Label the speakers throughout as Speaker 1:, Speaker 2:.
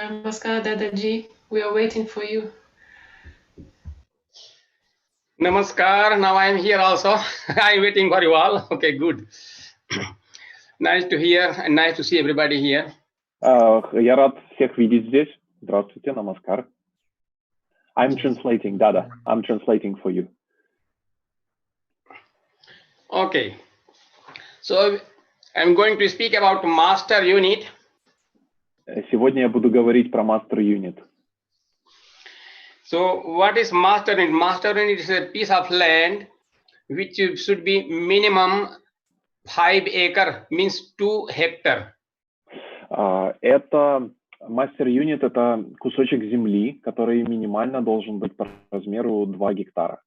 Speaker 1: Namaskar, Dadaji. We are waiting for you.
Speaker 2: Namaskar. Now I am here also. I am waiting for you all. Okay, good. Nice to hear and nice to see everybody here.
Speaker 3: Я рад всех видеть здесь. Здравствуйте, намаскар. I'm translating, Dada. I'm translating for you.
Speaker 2: Okay. So I'm going to speak about master unit.
Speaker 3: Сегодня я буду говорить про master unit.
Speaker 2: So what is master unit? Master unit is a piece of land which should be minimum 5 acre, means 2 hectare.
Speaker 3: Это master unit, это кусочек земли, который минимально должен быть по размеру 2 гектара.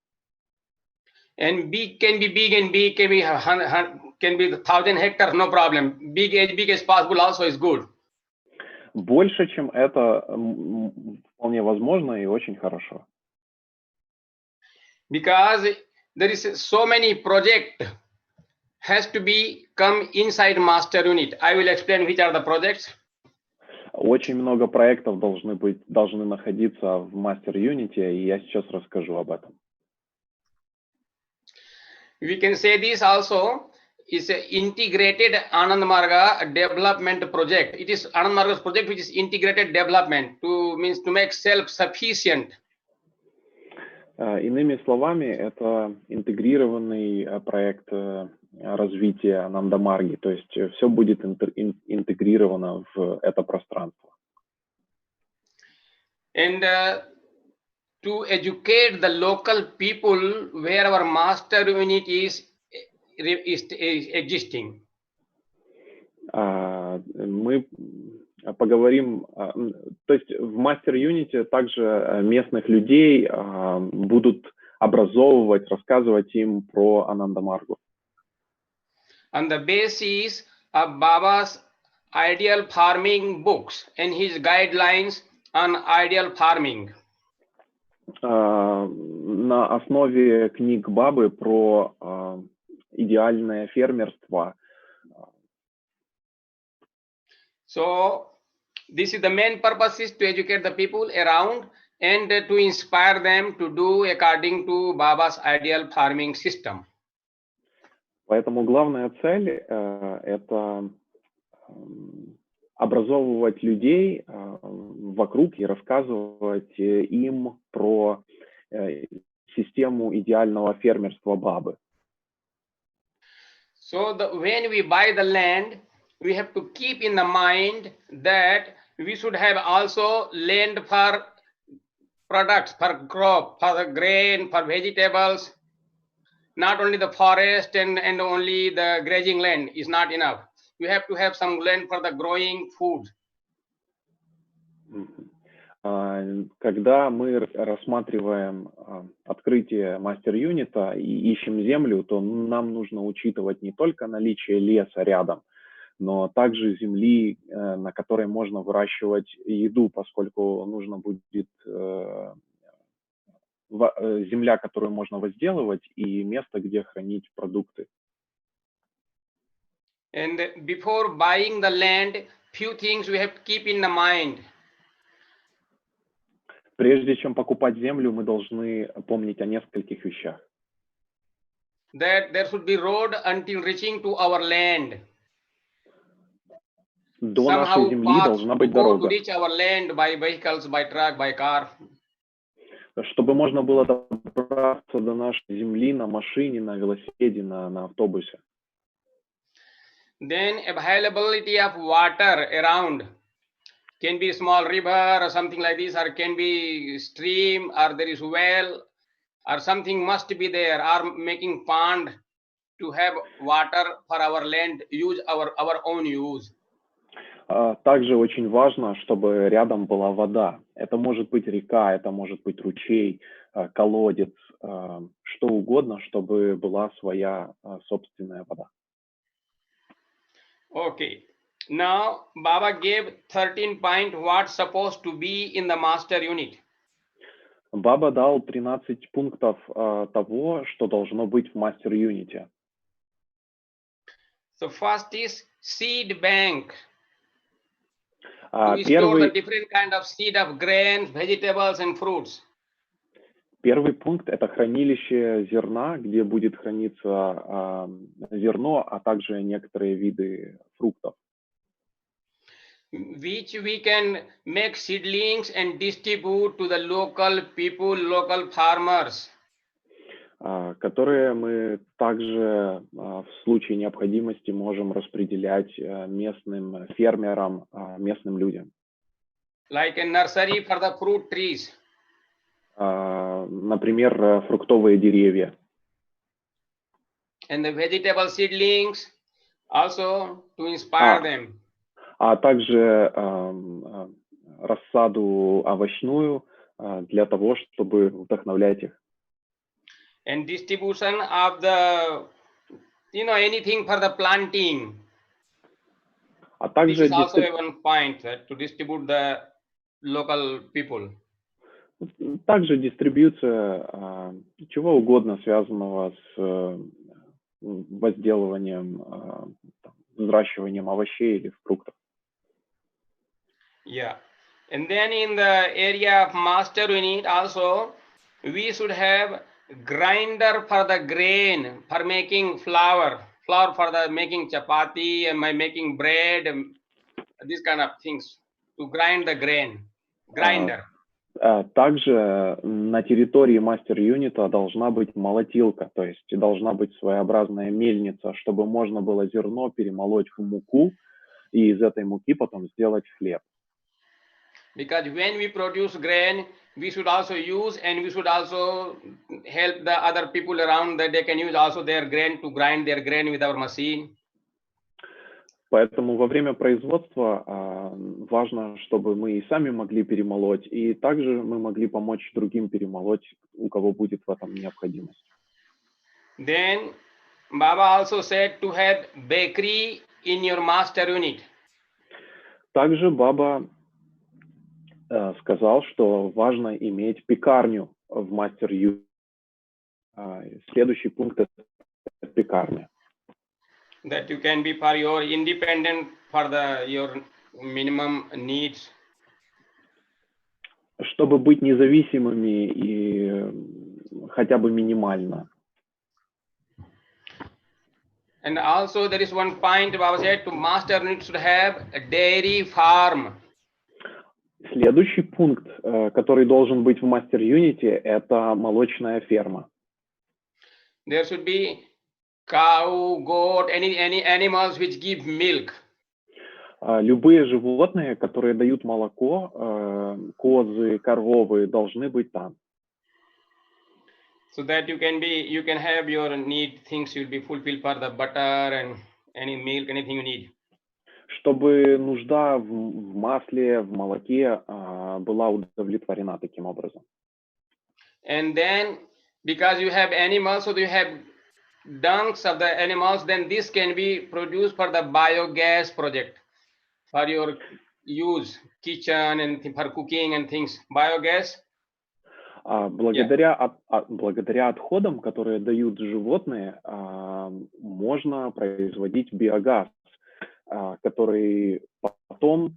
Speaker 2: And big can be big and big can be 1,000 hectares, no problem. Big as possible also is good.
Speaker 3: Больше, чем это, вполне возможно и очень хорошо.
Speaker 2: Because there is so many project has to be come inside master unit. I will explain which are the projects.
Speaker 3: Очень много проектов должны находиться в master unit, и я сейчас расскажу об этом.
Speaker 2: We can say this also is an integrated Anand Marga development project. It is Anand Marga's project which is integrated development to make self-sufficient.
Speaker 3: Иными словами, это интегрированный проект развития Ананда-Марги, то есть все будет интегрировано в это пространство.
Speaker 2: And to educate the local people where our master unit is existing.
Speaker 3: Мы поговорим, то есть в мастер-юните также местных людей будут образовывать, рассказывать им про Ананда-Маргу.
Speaker 2: On the basis of Baba's ideal farming books and his guidelines on ideal farming.
Speaker 3: На основе книг Бабы про идеальное фермерство.
Speaker 2: So this is the main purpose is to educate the people around and to inspire them to do according to Baba's ideal farming system.
Speaker 3: Поэтому главная цель это образовывать людей вокруг и рассказывать им про систему идеального фермерства Бабы.
Speaker 2: So when we buy the land, we have to keep in the mind that we should have also land for products, for crop, for the grain, for vegetables. Not only the forest and only the grazing land is not enough. We have to have some land for the growing food.
Speaker 3: Когда мы рассматриваем открытие мастер-юнита и ищем землю, то нам нужно учитывать не только наличие леса рядом, но также земли, на которой можно выращивать еду, поскольку нужно будет земля, которую можно возделывать, и место, где хранить продукты.
Speaker 2: And before buying the land, few things we have to keep in the mind.
Speaker 3: Прежде чем покупать землю, мы должны помнить о нескольких вещах.
Speaker 2: That there should be road until reaching to our land.
Speaker 3: До нашей земли должна быть дорога.
Speaker 2: To reach our land by vehicles, by truck, by car.
Speaker 3: Чтобы можно было добраться до нашей земли на машине, на велосипеде, на автобусе.
Speaker 2: Then availability of water around can be small river or something like this, or can be stream, or there is well, or something must be there, or making pond to have water for our land use, our own use.
Speaker 3: Также очень важно, чтобы рядом была вода. Это может быть река, это может быть ручей, колодец, что угодно, чтобы была своя собственная вода.
Speaker 2: Okay. Now, Baba gave 13 points what's supposed to be in the master unit.
Speaker 3: Баба дал 13 пунктов того, что должно быть в мастер-юните.
Speaker 2: So first is seed bank. To store the
Speaker 3: Первый,
Speaker 2: different kind of seed of grains, vegetables and fruits.
Speaker 3: первый пункт – это хранилище зерна, где будет храниться зерно, а также некоторые виды фруктов.
Speaker 2: Which we can make seedlings and distribute to the local people, local farmers.
Speaker 3: Которые мы также в случае необходимости можем распределять местным фермерам, местным людям.
Speaker 2: Like a nursery for the fruit trees.
Speaker 3: Например, фруктовые деревья.
Speaker 2: And the vegetable seedlings also to inspire them.
Speaker 3: А также рассаду овощную для того, чтобы вдохновлять их.
Speaker 2: And distribution of the, anything for the planting.
Speaker 3: А
Speaker 2: This
Speaker 3: также
Speaker 2: is also one point to distribute the local people.
Speaker 3: Также дистрибьюция чего угодно, связанного с возделыванием, взращиванием овощей или фруктов.
Speaker 2: Yeah. And then in the area of master unit also, we should have grinder for the grain, for making flour for the making chapati and making bread, these kind of things, to grind the grain. Grinder.
Speaker 3: Также на территории мастер-юнита должна быть молотилка, то есть должна быть своеобразная мельница, чтобы можно было зерно перемолоть в муку и из этой муки потом сделать хлеб.
Speaker 2: Because when we produce grain, we should also use and we should also help the other people around that they can use also their grain to grind their grain with our machine.
Speaker 3: Поэтому во время производства важно, чтобы мы и сами могли перемолоть, и также мы могли помочь другим перемолоть, у кого будет в этом необходимость.
Speaker 2: Then Baba also said to have bakery in your master unit.
Speaker 3: Также Баба сказал, что важно иметь пекарню в мастер-юните. Следующий пункт – это пекарня.
Speaker 2: That you can be for your independent for your minimum needs.
Speaker 3: Чтобы быть независимыми и хотя бы минимально.
Speaker 2: And also there is one point Baba said to master unit should have a dairy farm.
Speaker 3: Следующий пункт, который должен быть в мастер-юните, это молочная ферма.
Speaker 2: There should be cow, goat, any animals which give milk.
Speaker 3: Любые животные, которые дают молоко, козы, коровы, должны быть там.
Speaker 2: So that you can have your need things will be fulfilled for the butter and any milk, anything you need.
Speaker 3: Чтобы нужда в масле, в молоке была удовлетворена таким образом.
Speaker 2: And then because you have animals, so you have dunks of the animals, then this can be produced for the biogas project for your use kitchen and for cooking and things. Biogas.
Speaker 3: Благодаря отходам, которые дают животные, можно производить биогаз, который потом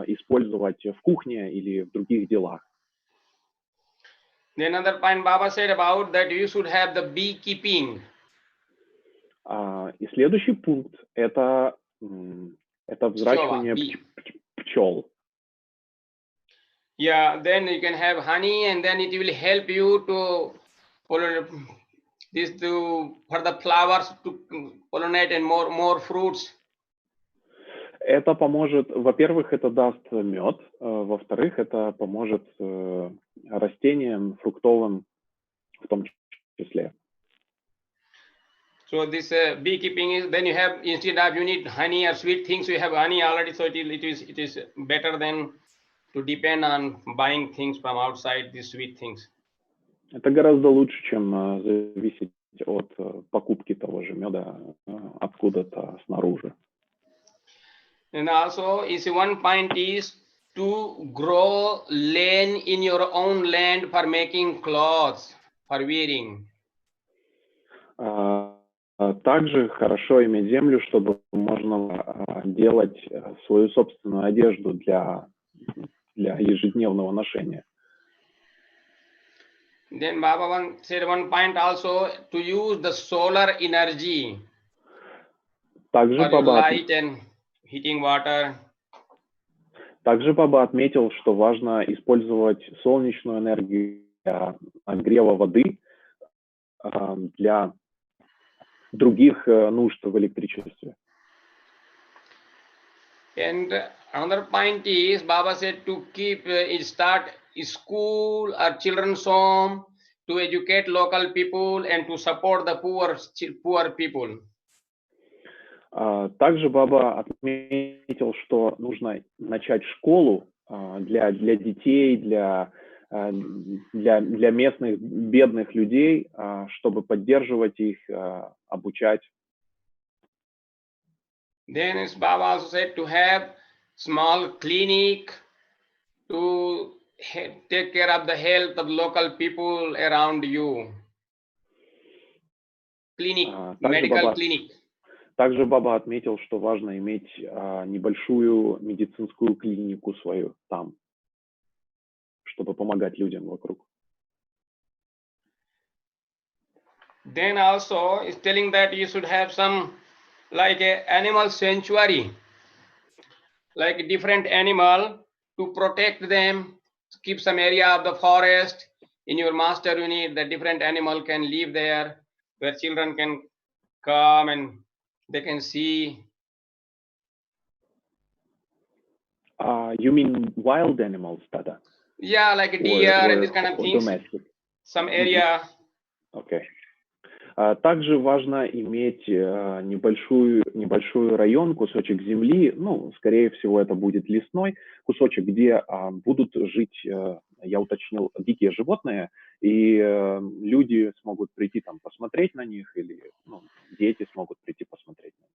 Speaker 3: использовать в кухне или в других делах.
Speaker 2: Then another point Baba said about that you should have the beekeeping.
Speaker 3: И следующий пункт – это взращивание пчел.
Speaker 2: Yeah, then you can have honey, and then it will help you to for the flowers to pollinate and more fruits.
Speaker 3: Это поможет, во-первых, это даст мед, во-вторых, это поможет растениям фруктовым в том числе.
Speaker 2: So this beekeeping is, then you have, instead of you need honey or sweet things, you have honey already, so it is better than to depend on buying things from outside, these sweet things.
Speaker 3: Это гораздо лучше, чем зависеть от покупки того же меда откуда-то снаружи.
Speaker 2: And also, one point is to grow land in your own land for making clothes, for wearing.
Speaker 3: Также хорошо иметь землю, чтобы можно делать свою собственную одежду для ежедневного ношения.
Speaker 2: Then Baba said one point also, to use the solar energy
Speaker 3: Также
Speaker 2: for
Speaker 3: Баба
Speaker 2: light and heating water.
Speaker 3: Также Баба отметил, что важно использовать солнечную энергию для нагрева воды, для других нужд в электричестве.
Speaker 2: And another point is, Baba said to start school or children's home, to educate local people and to support the poor people.
Speaker 3: Также Баба отметил, что нужно начать школу для детей, для местных бедных людей, чтобы поддерживать их, обучать.
Speaker 2: Then Baba also said to have small clinic to take care of the health of local people around you. Clinic, medical clinic.
Speaker 3: Также Баба отметил, что важно иметь небольшую медицинскую клинику свою там, чтобы помогать людям вокруг.
Speaker 2: Then also is telling that you should have some like a animal sanctuary, like different animal to protect them, keep some area of the forest in your master unit that different animal can live there, where children can come and they can see.
Speaker 3: You mean wild animals, Dada?
Speaker 2: Yeah, like a deer and this kind of things.
Speaker 3: Domestic.
Speaker 2: Some area.
Speaker 3: Okay. Также важно иметь небольшой район, кусочек земли, ну, скорее всего, это будет лесной кусочек, где будут жить, я уточнил, дикие животные, и люди смогут прийти там посмотреть на них, или дети смогут прийти посмотреть на них.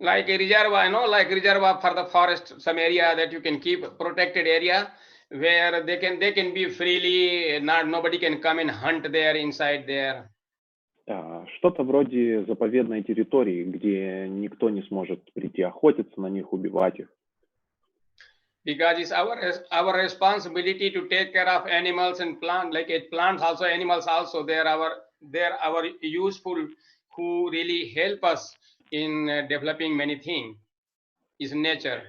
Speaker 2: Like a reservoir, like reservoir for the forest, some area that you can keep, protected area, where they can be freely, nobody can come and hunt there inside there.
Speaker 3: Что-то вроде заповедной территории, где никто не сможет прийти охотиться на них, убивать их.
Speaker 2: Because it's our responsibility to take care of animals and plants, like plants also, animals also, they're our useful, who really help us in developing many things. Is nature.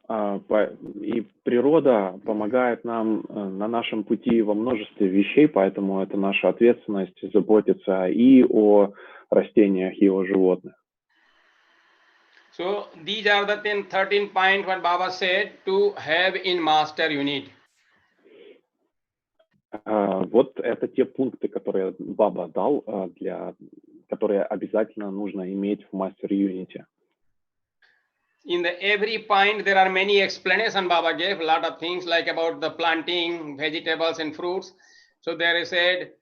Speaker 3: И природа помогает нам на нашем пути во множестве вещей, поэтому это наша ответственность заботиться и о растениях, и о животных.
Speaker 2: So these are the 13 points what Baba said to have in master unit.
Speaker 3: Вот это те пункты, которые Баба дал, которые обязательно нужно иметь в мастер юните.
Speaker 2: In every point, there are many explanations Baba gave, a lot of things like about the planting, vegetables and fruits. So there is said,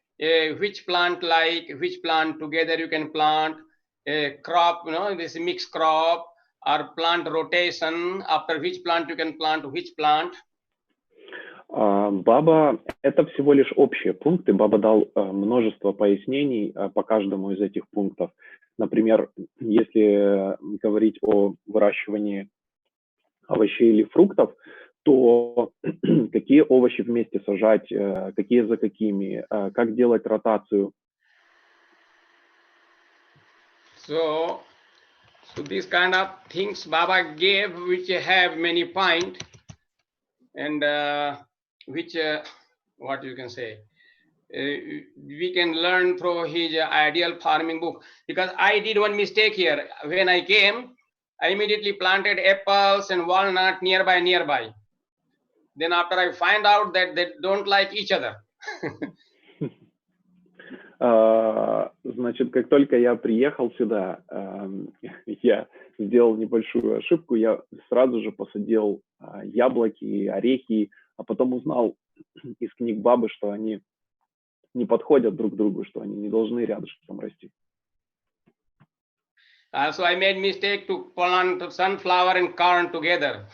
Speaker 2: which plant together you can plant, a crop, this mixed crop, or plant rotation, after which plant you can plant which plant.
Speaker 3: Баба, это всего лишь общие пункты. Баба дал множество пояснений по каждому из этих пунктов. Например, если говорить о выращивании овощей или фруктов, то какие овощи вместе сажать, какие за какими, как делать ротацию.
Speaker 2: So these kind of things Baba gave, which have many points, and which, what you can say, we can learn through his ideal farming book. Because I did one mistake here. When I came, I immediately planted apples and walnut nearby. Then after I find out that they don't like each other.
Speaker 3: Значит, как только я приехал сюда, я сделал небольшую ошибку, я сразу же посадил яблоки, орехи, а потом узнал из книг Бабы, что они не подходят друг другу, что они не должны рядышком расти.
Speaker 2: So I made mistake to plant sunflower and corn together.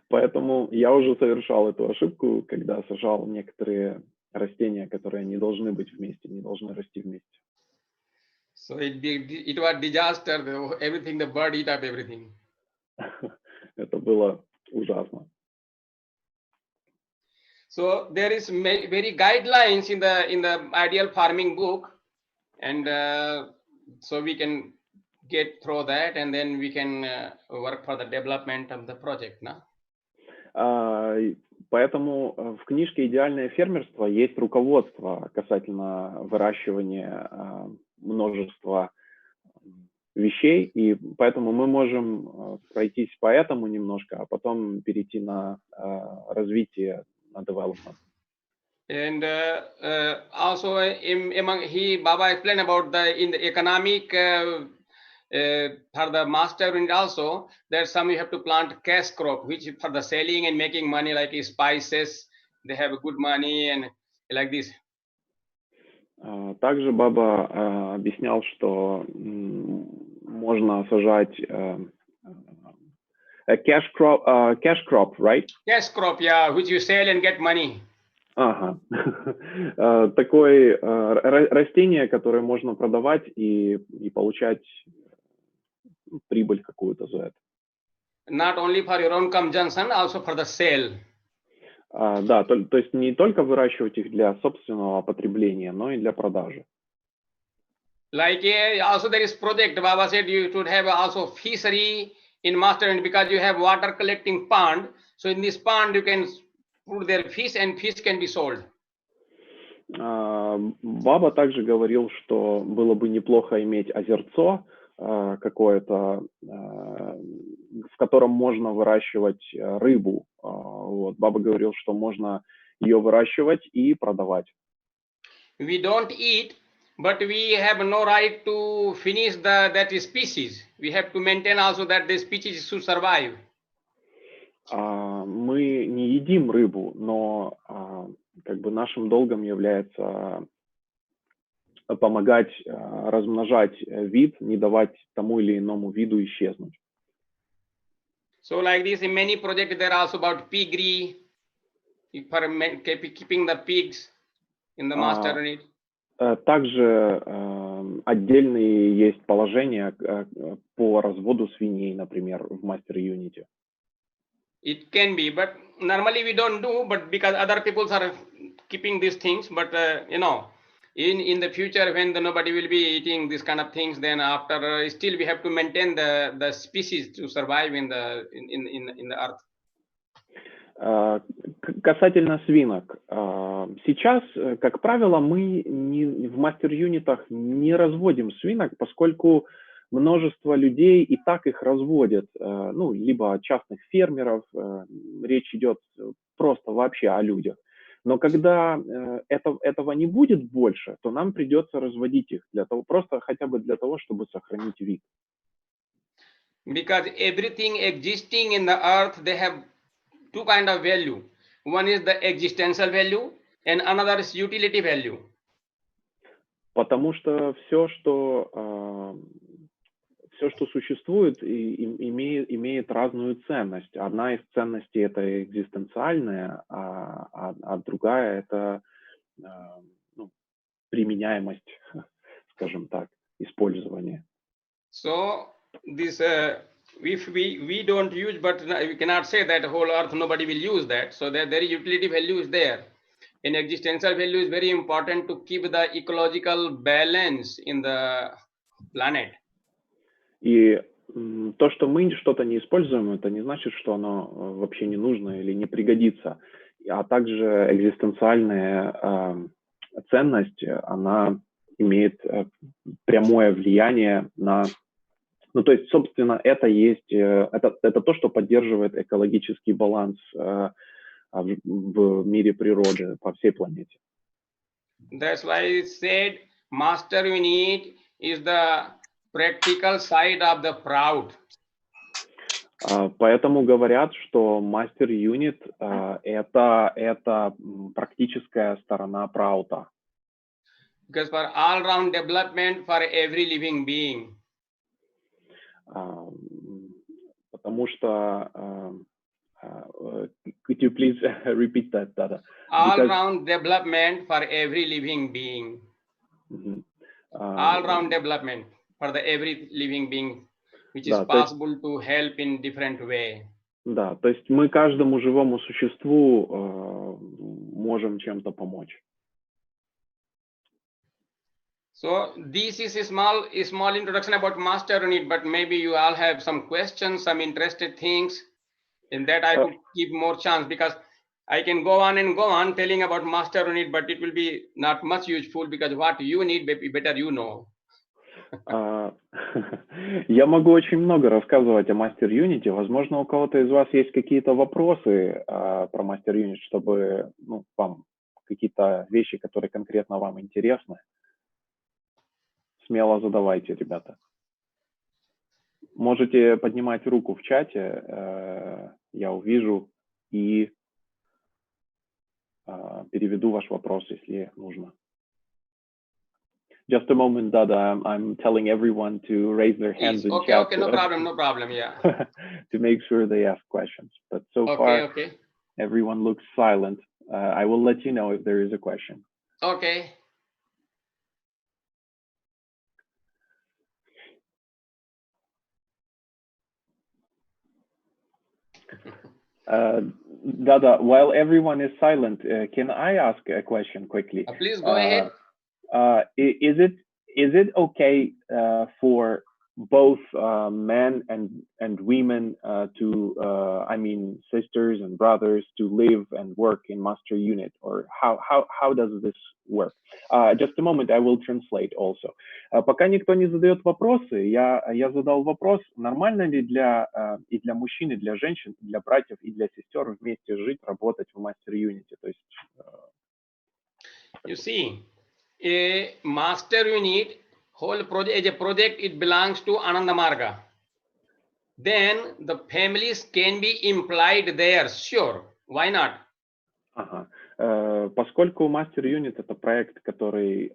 Speaker 3: Поэтому я уже совершал эту ошибку, когда сажал некоторые растения, которые не должны быть вместе, не должны расти вместе.
Speaker 2: So it was disaster. Everything, the bird eat up everything.
Speaker 3: Это было ужасно.
Speaker 2: So there is very guidelines in the ideal farming book, and so we can get through that, and then we can work for the development of the project, no?
Speaker 3: Поэтому в книжке «Идеальное фермерство» есть руководство касательно выращивания множества вещей, и поэтому мы можем пройтись по этому немножко, а потом перейти на развитие, на development.
Speaker 2: And also Baba explained about in the economic for the master unit also, there's some you have to plant cash crop, which for the selling and making money, like spices, they have good money and like this.
Speaker 3: Также Баба объяснял, что можно сажать cash crop, right?
Speaker 2: Cash crop, yeah, which you sell and get money.
Speaker 3: Ага. Такое растение, которое можно продавать и получать прибыль какую-то за это.
Speaker 2: Not only for your own consumption, also for the sale.
Speaker 3: Да, то есть не только выращивать их для собственного потребления, но и для продажи.
Speaker 2: Like also there is project, Baba said you should have also fishery in master, and because you have water collecting pond, so in this pond you can put their fish and fish can be sold.
Speaker 3: Баба также говорил, что было бы неплохо иметь озерцо какое-то, в котором можно выращивать рыбу. Вот. Баба говорил, что можно ее выращивать и продавать.
Speaker 2: We don't eat, but we have no right to finish that species. We have to maintain also that the species should survive.
Speaker 3: Мы не едим рыбу, но как бы нашим долгом является помогать размножать вид, не давать тому или иному виду исчезнуть.
Speaker 2: So like this, in many projects, there are also about piggery, for keeping the pigs in the master unit.
Speaker 3: Также отдельные есть положения по разводу свиней, например, в мастер юните.
Speaker 2: It can be, but normally we don't do, but because other people are keeping these things, but you know, in the future when nobody will be eating these kind of things, then after still we have to maintain the species to survive in the earth.
Speaker 3: Касательно свинок, сейчас, как правило, мы в мастер-юнитах не разводим свинок, поскольку множество людей и так их разводят, ну, либо частных фермеров, речь идет просто вообще о людях. Но когда этого не будет больше, то нам придется разводить их для того, просто хотя бы для того, чтобы сохранить вид.
Speaker 2: Because everything existing in the earth, they have two kind of value. One is the existential value, and another is utility value.
Speaker 3: Потому что все, что существует, имеет разную ценность. Одна из ценностей это экзистенциальная, а другая это применяемость, скажем так, использование.
Speaker 2: So this if we don't use, but we cannot say that whole earth nobody will use that. So that their utility value is there. And existential value is very important to keep the ecological balance in the planet.
Speaker 3: И то, что мы что-то не используем, это не значит, что оно вообще не нужно или не пригодится. А также экзистенциальная ценность, она имеет прямое влияние на... Ну, то есть, собственно, это то, что поддерживает экологический баланс в мире природы по всей планете.
Speaker 2: That's why it said master unit is the practical side of the proud.
Speaker 3: Поэтому говорят, что мастер юнит это практическая сторона праута.
Speaker 2: Because for all round development for every living being.
Speaker 3: Потому что could you please repeat that, Dada?
Speaker 2: All round development for every living being. All-round development for the every living being, which is
Speaker 3: Да,
Speaker 2: possible to help in different way.
Speaker 3: Да, то есть мы каждому живому существу можем чем-то помочь.
Speaker 2: So this is a small introduction about master unit, but maybe you all have some questions, some interested things, in that I could give more chance, because I can go on and go on telling about master unit, but it will be not much useful, because what you need, better you know.
Speaker 3: Я могу очень много рассказывать о мастер юните. Возможно, у кого-то из вас есть какие-то вопросы про мастер юнит, чтобы вам какие-то вещи, которые конкретно вам интересны. Смело задавайте, ребята. Можете поднимать руку в чате, я увижу и переведу ваш вопрос, если нужно. Just a moment, Dada. I'm telling everyone to raise their hands in chat.
Speaker 2: Okay, no problem, yeah.
Speaker 3: To make sure they ask questions. But so far, everyone looks silent. I will let you know if there is a question.
Speaker 2: Okay.
Speaker 3: Dada, while everyone is silent, can I ask a question quickly?
Speaker 2: Please go ahead.
Speaker 3: Is it okay for both men and women I mean sisters and brothers to live and work in master unit, or how does this work? Just a moment, I will translate also. Пока никто не задает вопросы, я задал вопрос: нормально ли и для мужчин, и для женщин, и для братьев, и для сестер вместе жить, работать в мастер юните? То есть
Speaker 2: You see, a master unit whole project as a project, it belongs to Ananda Marga. Then the families can be implied there, sure. Why not?
Speaker 3: Поскольку мастер юнит это проект, который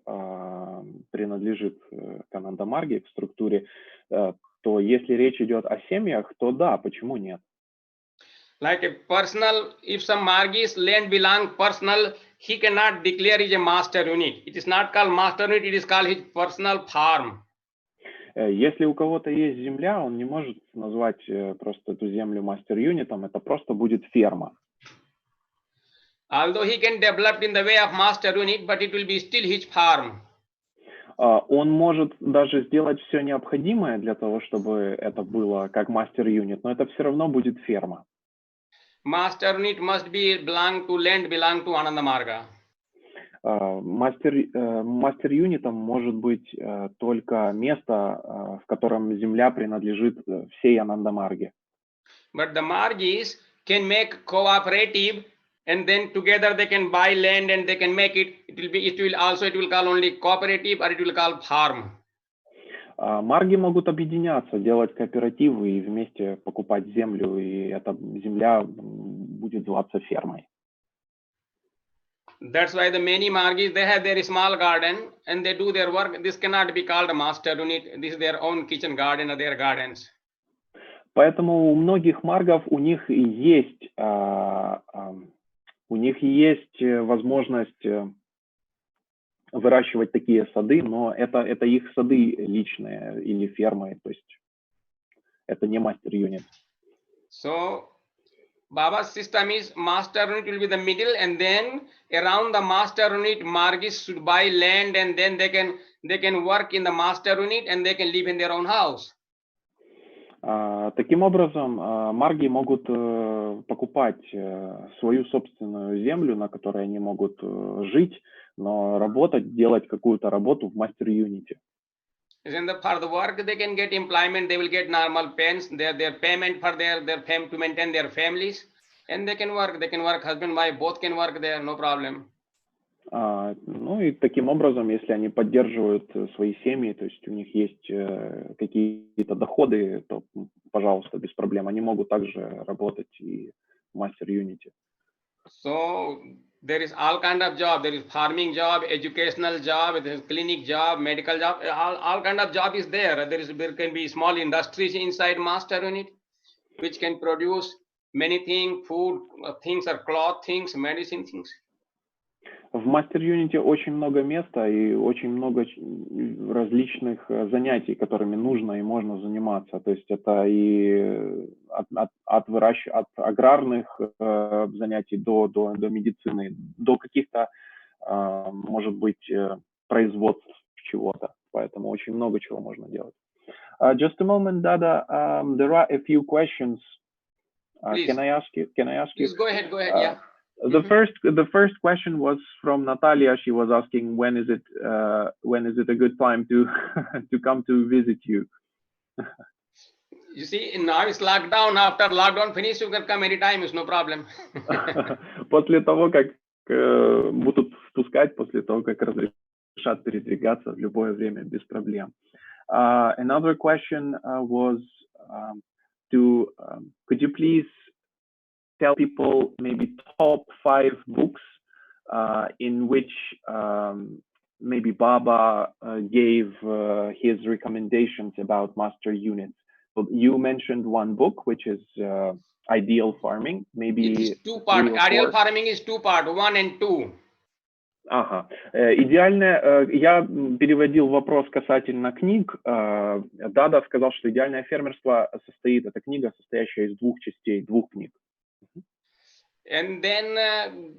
Speaker 3: принадлежит к Ананда Марге в структуре, то если речь идет о семьях, то да, почему нет?
Speaker 2: Like a personal, if some Margis land belong personal, he cannot declare it a master unit. It is not called master unit, it is called his personal farm.
Speaker 3: Если у кого-то есть земля, он не может назвать просто эту землю мастер юнитом, это просто будет ферма.
Speaker 2: Although he can develop in the way of master unit, but it will be still his farm.
Speaker 3: Он может даже сделать все необходимое для того, чтобы это было как мастер юнит, но это все равно будет ферма.
Speaker 2: Master unit must be belong to land, belong to Ananda Marga.
Speaker 3: Мастер юнитом может быть только место, в котором земля принадлежит всей Ананда Марге.
Speaker 2: But the Margis can make cooperative, and then together they can buy land and they can make it. It will call only cooperative, or it will call farm.
Speaker 3: Марги могут объединяться, делать кооперативы и вместе покупать землю, и эта земля будет зваться фермой.
Speaker 2: That's why the many Margis, they have their small garden and they do their work. This cannot be called a master unit. This is their own kitchen garden or their gardens.
Speaker 3: Поэтому у многих маргов у них есть возможность выращивать такие сады, но это их сады личные или фермы, то есть это не мастер юнит.
Speaker 2: So Baba's system is master unit will be the middle, and then around the master unit, Margis should buy land, and then they can work in the master unit and they can live in their own house.
Speaker 3: Таким образом, марги могут покупать свою собственную землю, на которой они могут жить, но работать, делать какую-то работу в мастер юните.
Speaker 2: For the work, they can get employment. They will get normal pens, their payment for their to maintain their families, and they can work. They can work, husband, wife, both can work there, no problem.
Speaker 3: Ну и таким образом, если они поддерживают свои семьи, то есть у них есть какие-то доходы, то, пожалуйста, без проблем. Они могут также работать и в мастер юните.
Speaker 2: So there is all kind of job. There is farming job, educational job, there is clinic job, medical job. All kind of job is there. There can be small industries inside master unit, which can produce many things, food things, or cloth things, medicine things.
Speaker 3: В мастер-юните очень много места и очень много различных занятий, которыми нужно и можно заниматься. То есть это и от аграрных занятий до медицины, до каких-то, может быть, производств чего-то. Поэтому очень много чего можно делать. Just a moment, Dada. There are a few questions. Can I ask you?
Speaker 2: Please go ahead, yeah.
Speaker 3: The first question was from Natalia. She was asking when is it a good time to to come to visit you.
Speaker 2: You see, now it's lockdown. After lockdown finish, you can come anytime. It's no problem.
Speaker 3: После того, как будут впускать, после того, как разрешат передвигаться в любое время без проблем. Another question was could you please tell people maybe top 5 books in which maybe Baba gave his recommendations about master units. So you mentioned one book, which is Ideal Farming. Maybe
Speaker 2: it is 2 part. Ideal Farming is 2 part, 1 and 2.
Speaker 3: Ага. Идеальная, я переводил вопрос касательно книг. Дада сказал, что идеальное фермерство состоит, это книга, состоящая из 2 частей, 2 книг.
Speaker 2: And then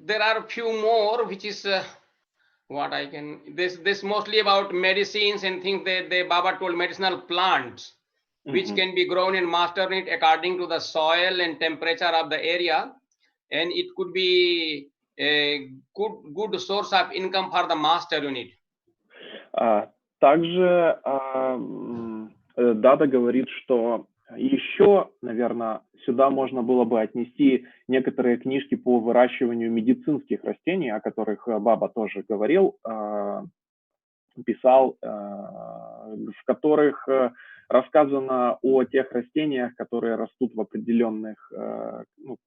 Speaker 2: there are a few more, which is what I can. This mostly about medicines and things that the Baba told, medicinal plants, which can be grown in master unit according to the soil and temperature of the area, and it could be a good source of income for the master unit.
Speaker 3: Также Дада говорит, что еще, наверное, сюда можно было бы отнести некоторые книжки по выращиванию медицинских растений, о которых Баба тоже говорил, писал, в которых рассказано о тех растениях, которые растут в определенных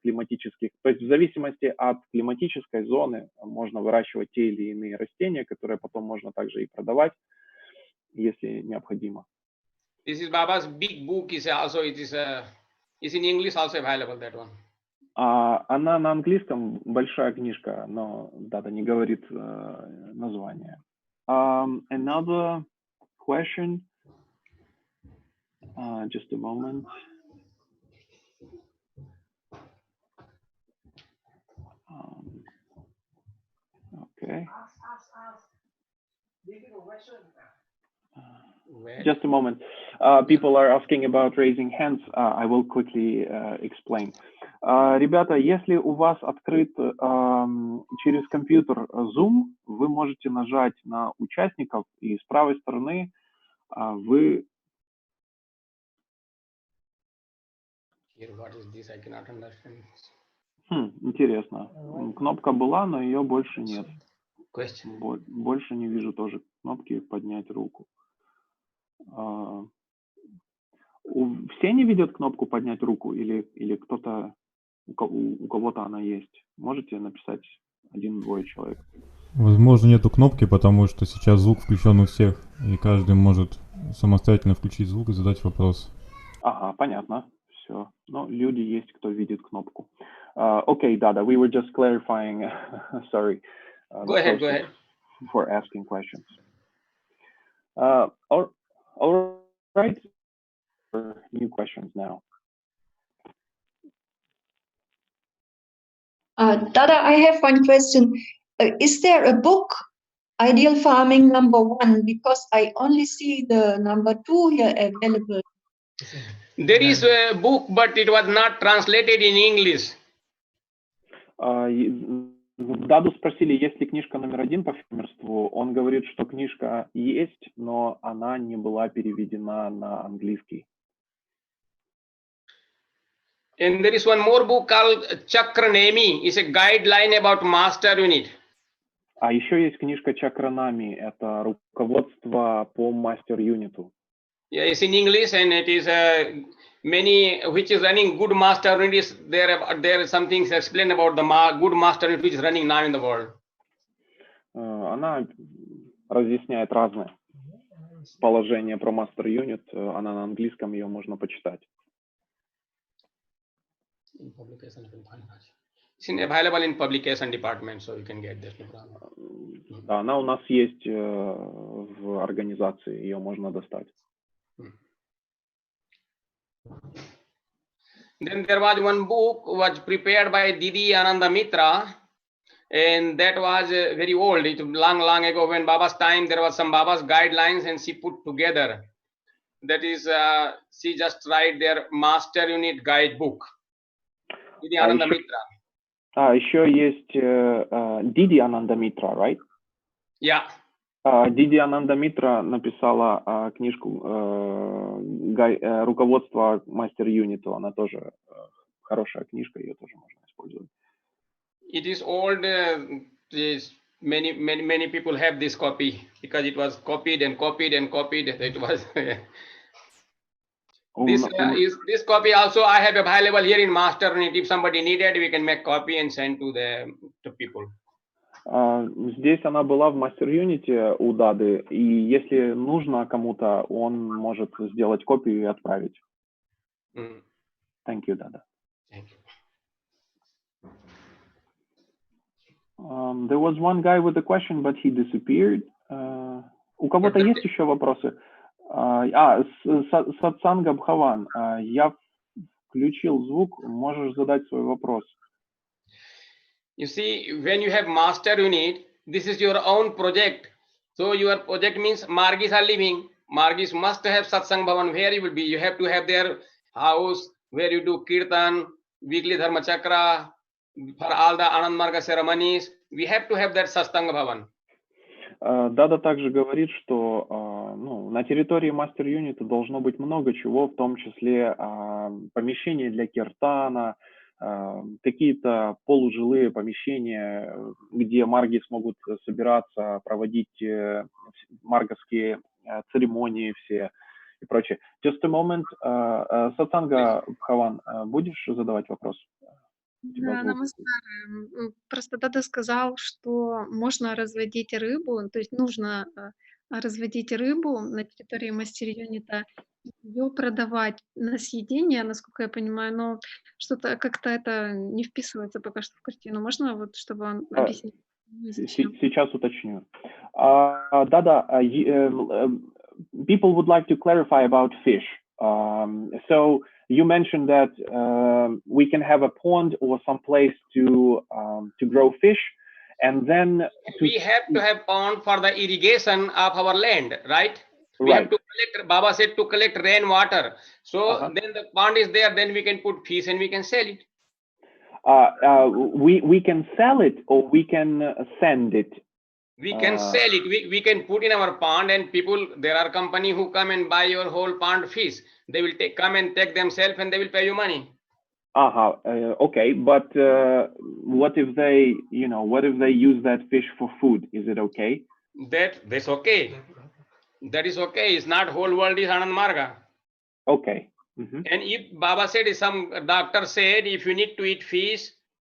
Speaker 3: климатических, то есть в зависимости от климатической зоны можно выращивать те или иные растения, которые потом можно также и продавать, если необходимо.
Speaker 2: This is Baba's big book. Is also is in English also available, that one.
Speaker 3: Она на английском, большая книжка, но Дада не говорит название. Another question. Just a moment. Okay. Just a moment. People are asking about raising hands. I will quickly explain. Ребята, если у вас открыт через компьютер Zoom, вы можете нажать на участников, и с правой стороны вы...
Speaker 2: What is this? I cannot understand.
Speaker 3: Интересно. Кнопка была, но ее больше нет.
Speaker 2: Question.
Speaker 3: Больше не вижу тоже кнопки «Поднять руку». Все не видят кнопку «Поднять руку» или кто-то, у кого-то она есть? Можете написать 1-2 человек?
Speaker 4: Возможно, нету кнопки, потому что сейчас звук включен у всех, и каждый может самостоятельно включить звук и задать вопрос.
Speaker 3: Ага, понятно. Все. Но люди есть, кто видит кнопку. Okay, Dada, we were just clarifying. Sorry.
Speaker 2: Go ahead.
Speaker 3: For asking questions. All right. New questions now.
Speaker 5: Dada, I have one question. Is there a book, Ideal Farming #1? Because I only see the #2 here available.
Speaker 2: There is a book, but it was not translated in English.
Speaker 3: Даду спросили, есть ли книжка #1 по фермерству. Он говорит, что книжка есть, но она не была переведена на английский.
Speaker 2: And there is one more book called Chakranami. It's a guideline about master unit.
Speaker 3: А еще есть книжка Чакранами. Это руководство по мастер-юниту.
Speaker 2: Yeah, it's in English, and it is many which is running good master unit. There is something explained about the good master unit which is running now in the world.
Speaker 3: Она разъясняет разные положения про мастер-юнит. Она на английском, ее можно почитать.
Speaker 2: It's available in publication department, so you can get this. No problem.
Speaker 3: Да, она у нас есть в организации, ее можно достать.
Speaker 2: Then there was one book was prepared by Didi Ananda Mitra, and that was very old. It long ago, when Baba's time, there was some Baba's guidelines, and she put together. That is, she just write their master unit guidebook. Didi Ananda Mitra.
Speaker 3: Еще есть Диди Ананда Митра, right?
Speaker 2: Yeah.
Speaker 3: Диди Ананда Митра написала книжку руководство мастер юниту. Она тоже хорошая книжка, ее тоже можно использовать.
Speaker 2: It is old. Many people have this copy because it was copied and copied and copied. It was this copy also I have available here in master unit. If somebody needed, we can make copy and send to people.
Speaker 3: Здесь она была в мастер юните у Дады, и если нужно кому-то, он может сделать копию и отправить. Thank you, Dada.
Speaker 2: Thank you.
Speaker 3: There was one guy with a question, but he disappeared. У кого-то есть еще вопросы? Сатсанга Бхаван, я включил звук, можешь задать свой вопрос.
Speaker 2: You see, when you have master unit, this is your own project. So your project means Margis are living. Margis must have satsang bhavan where you will be. You have to have their house where you do kirtan, weekly dharma chakra, for all the Anand Marga ceremonies. We have to have that satsang bhavan.
Speaker 3: Дада также говорит, что на территории мастер юнита должно быть много чего, в том числе помещения для киртана, какие-то полужилые помещения, где марги смогут собираться, проводить марговские церемонии все и прочее. Just a moment, Сатсанга Бхаван, будешь задавать вопрос?
Speaker 6: Да, намастар. Просто Дада сказал, что можно разводить рыбу, то есть нужно разводить рыбу на территории мастер-юнита, ее продавать на съедение, насколько я понимаю, но что-то как-то это не вписывается пока что в картину. Можно вот, чтобы он объяснил?
Speaker 3: Сейчас уточню. Dada, people would like to clarify about fish. So you mentioned that we can have a pond or some place to grow fish, and then
Speaker 2: we have to have pond for the irrigation of our land, right? We have to collect. Baba said to collect rainwater. So then the pond is there. Then we can put fish and we can sell it.
Speaker 3: We can sell it or we can send it.
Speaker 2: We can sell it. We can put in our pond, and people, there are company who come and buy your whole pond fish. They will come and take themselves and they will pay you money.
Speaker 3: Okay, but what if they use that fish for food? Is it okay?
Speaker 2: That's okay. That is okay. It's not whole world is Anand Marga.
Speaker 3: Okay.
Speaker 2: And if Baba said, some doctor said, if you need to eat fish,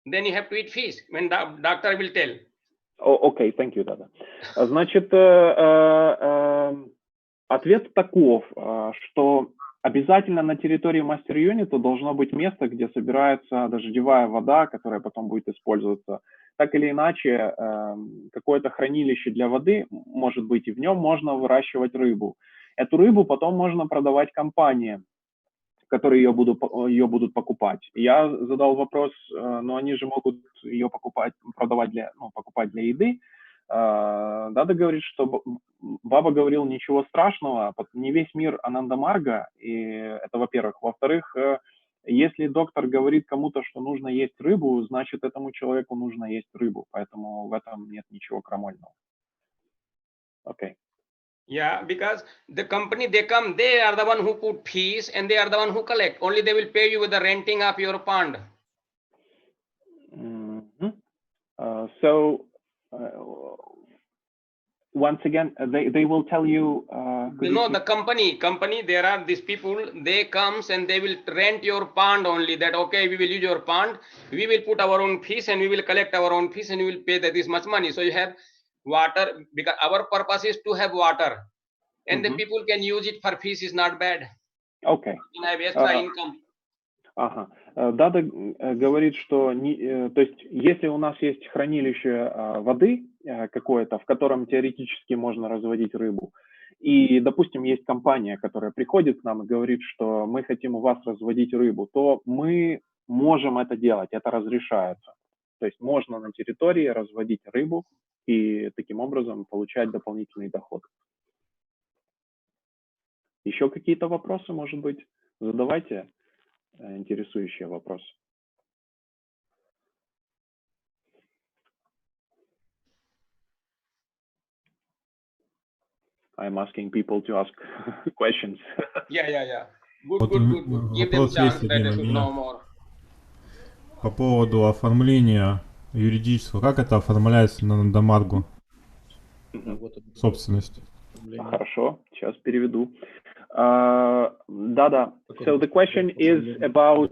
Speaker 2: then you have to eat fish. When the doctor will tell.
Speaker 3: Окей, thank you, Dada. Значит, ответ таков, что обязательно на территории мастер юнита должно быть место, где собирается дождевая вода, которая потом будет использоваться. Так или иначе, какое-то хранилище для воды может быть, и в нем можно выращивать рыбу. Эту рыбу потом можно продавать компаниям, которые ее будут покупать. Я задал вопрос, но они же могут ее покупать для еды. Дада говорит, что Баба говорил ничего страшного, не весь мир Ананда Марга, и это во-первых. Во-вторых, если доктор говорит кому-то, что нужно есть рыбу, значит этому человеку нужно есть рыбу, поэтому в этом нет ничего крамольного. Окей.
Speaker 2: Yeah, because the company, they come, they are the one who put fees and they are the one who collect. Only they will pay you with the renting of your pond.
Speaker 3: Once again, they will tell you.
Speaker 2: The company, there are these people, they comes and they will rent your pond only. That, okay, we will use your pond, we will put our own fees and we will collect our own fees and we will pay this much money. So you have water, because our purpose is to have water, and then people can use it for fish is not bad.
Speaker 3: Okay.
Speaker 2: You have extra income.
Speaker 3: Ага. Дада говорит, что то есть, если у нас есть хранилище воды какое-то, в котором теоретически можно разводить рыбу, и, допустим, есть компания, которая приходит к нам и говорит, что мы хотим у вас разводить рыбу, то мы можем это делать, это разрешается. То есть можно на территории разводить рыбу и таким образом получать дополнительный доход. Еще какие-то вопросы, может быть, задавайте интересующие вопросы. I'm asking people to ask questions.
Speaker 2: Yeah. Good.
Speaker 4: Вот
Speaker 2: Give them
Speaker 4: вопрос
Speaker 2: chance
Speaker 4: есть
Speaker 2: that
Speaker 4: один
Speaker 2: they
Speaker 4: у
Speaker 2: should
Speaker 4: меня
Speaker 2: know more.
Speaker 4: по поводу оформления юридического. Как это оформляется на Дамаргу? Собственность.
Speaker 3: Хорошо, сейчас переведу. Да. So the question is about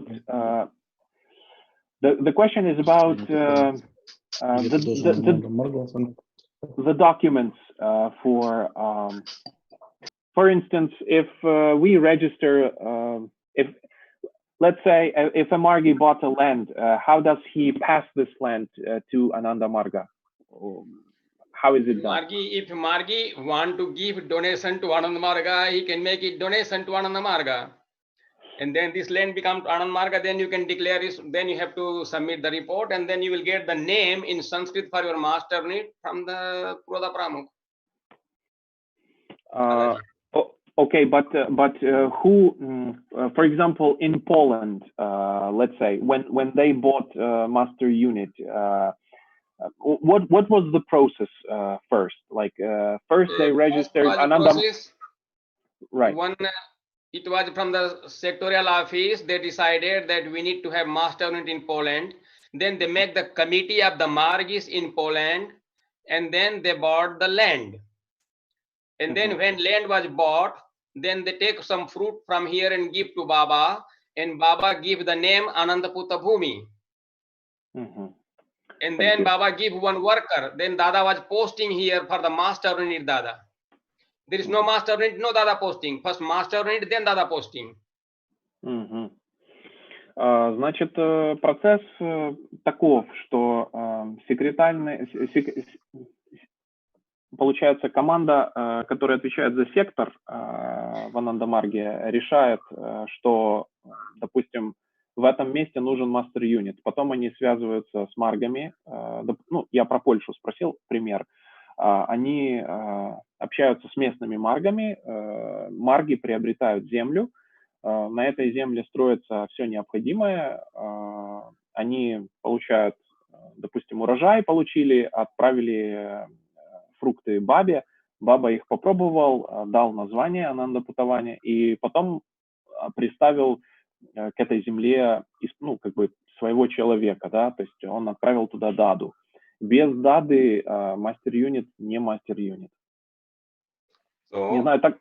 Speaker 3: the question is about the documents for instance, if we register, if let's say if a Margi bought a land, how does he pass this land to Ananda Marga? How is it done?
Speaker 2: If Margi want to give donation to Ananda Marga, he can make it donation to Ananda Marga. And then this land becomes Ananda Marga, then you can declare it, then you have to submit the report, and then you will get the name in Sanskrit for your master need from the Prodha Pramukh.
Speaker 3: Okay, but who, for example, in Poland, let's say, when they bought master unit, what was the process first? Like first they registered Ananda. Right.
Speaker 2: It was from the sectorial office. They decided that we need to have master unit in Poland. Then they make the committee of the Margis in Poland, and then they bought the land. And then when land was bought, then they take some fruit from here and give to Baba, and Baba give the name Anandaputta Bhumi. And then Baba give one worker. Then Dada was posting here for the master unit Dada. There is no master unit, no Dada posting. First master unit, then Dada posting.
Speaker 3: Значит, процесс таков, что получается, команда, которая отвечает за сектор в Анандамарге, решает, что, допустим, в этом месте нужен мастер-юнит. Потом они связываются с маргами. Ну, я про Польшу спросил пример. Они общаются с местными маргами. Марги приобретают землю. На этой земле строится все необходимое. Они получают, допустим, урожай получили, отправили фрукты бабе, баба их попробовал, дал название Анандапутавани и потом приставил к этой земле, ну, как бы своего человека, да, то есть он отправил туда Даду. Без Дады мастер-юнит не мастер-юнит. Не знаю, так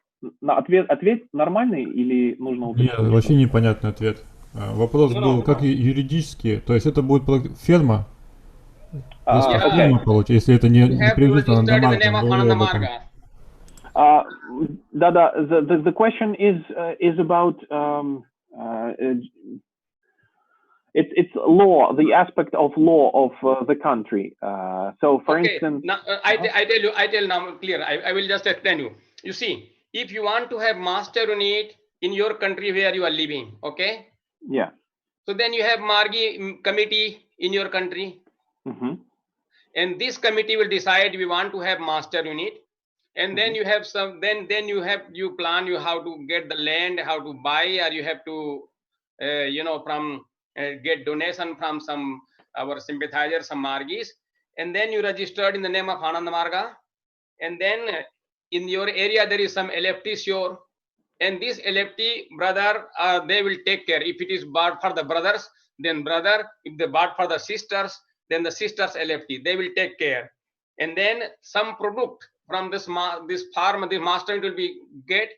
Speaker 3: ответ нормальный или нужно уточнить?
Speaker 4: Нет, вообще непонятный ответ. Вопрос был, как юридически, то есть это будет ферма? Если это не привезут на Анандамарга.
Speaker 3: The question is about it's law, the aspect of law of the country. So, for instance,
Speaker 2: now, I tell now clear. I will just explain you. You see, if you want to have master unit in your country where you are living, okay?
Speaker 3: Yeah.
Speaker 2: So then you have Margi committee in your country. And this committee will decide we want to have master unit, and then you have some. Then you plan how to get the land, how to buy, or you have to, from get donation from some our sympathizers, some Margis, and then you registered in the name of Ananda Marga, and then in your area there is some LFT sure, and this LFT brother they will take care. If it is bought for the brothers, then brother. If they bought for the sisters, then the sisters LFT, they will take care. And then some product from this farm, the master will be get.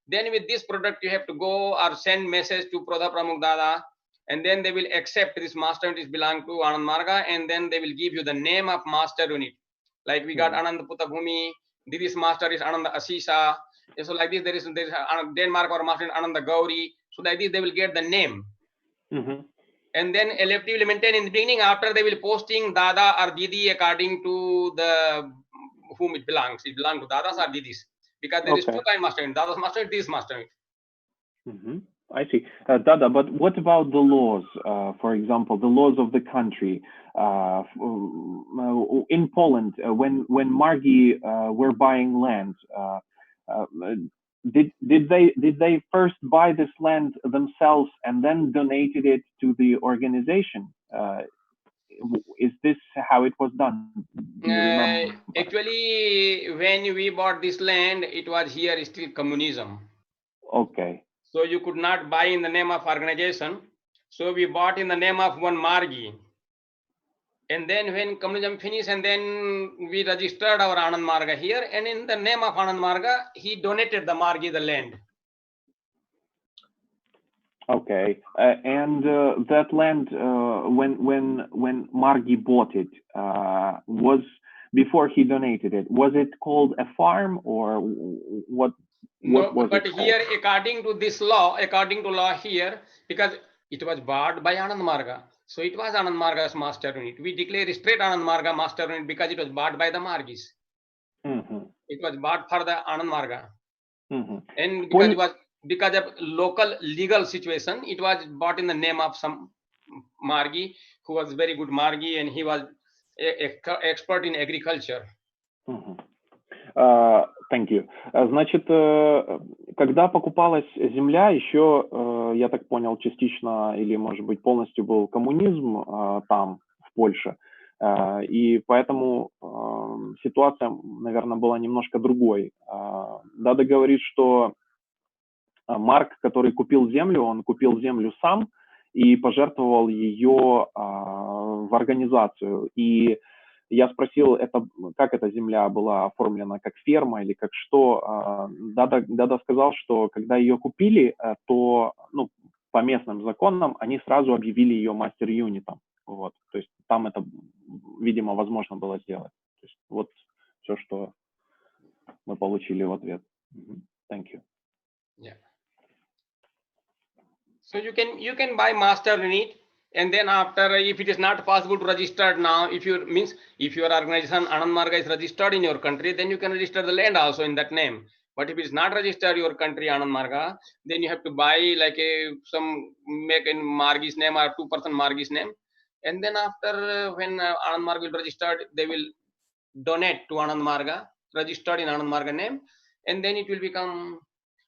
Speaker 2: Then with this product, you have to go or send message to Prodha Pramukh Dada, and then they will accept this master unit is belong to Anand Marga, and then they will give you the name of master unit. Like we got Ananda Putta Bhumi, this master is Ananda Asisa. So like this, there is Denmark or master Ananda Gauri. So like this, they will get the name. And then electively maintain in the beginning. After they will posting Dada or Didi according to the whom it belongs. It belongs to Dadas or Didis, because there is two kind master unit: Dada's master unit, this master unit.
Speaker 3: I see. Dada, but what about the laws? For example, the laws of the country. In Poland, when Margi were buying land, did they first buy this land themselves and then donated it to the organization? Is this how it was done? Do you remember?
Speaker 2: Actually, when we bought this land, it was here still communism.
Speaker 3: Okay.
Speaker 2: So you could not buy in the name of organization. So we bought in the name of one Margi. And then when communism finished, and then we registered our Anand Marga here, and in the name of Anand Marga, he donated the Margi the land.
Speaker 3: Okay, and that land, when Margi bought it, was before he donated it. Was it called a farm or what?
Speaker 2: No, but here, according to this law, according to law here, because it was bought by Anand Marga, so it was Anand Marga's master unit. We declare straight Anand Marga master unit because it was bought by the Margis. It was bought for the Anand Marga, and because of local legal situation, it was bought in the name of some Margi who was very good Margi, and he was expert in agriculture.
Speaker 3: Thank you. Значит, когда покупалась земля, еще, я так понял, частично или, может быть, полностью был коммунизм там, в Польше, и поэтому ситуация, наверное, была немножко другой. Дада говорит, что Марк, который купил землю, он купил землю сам и пожертвовал ее в организацию. И я спросил, как эта земля была оформлена, как ферма или как что. Дада сказал, что когда ее купили, то по местным законам они сразу объявили ее мастер-юнитом. Вот. То есть там это, видимо, возможно было сделать. То есть вот все, что мы получили в ответ. Thank you.
Speaker 2: Yeah. So you can buy master unit. And then after, if it is not possible to register now, if your organization Anand Marga is registered in your country, then you can register the land also in that name. But if it is not registered your country Anand Marga, then you have to buy like make in Margi's name or 2% Margi's name. And then after when Anand Marga will registered, they will donate to Anand Marga, registered in Anand Marga name, and then it will become.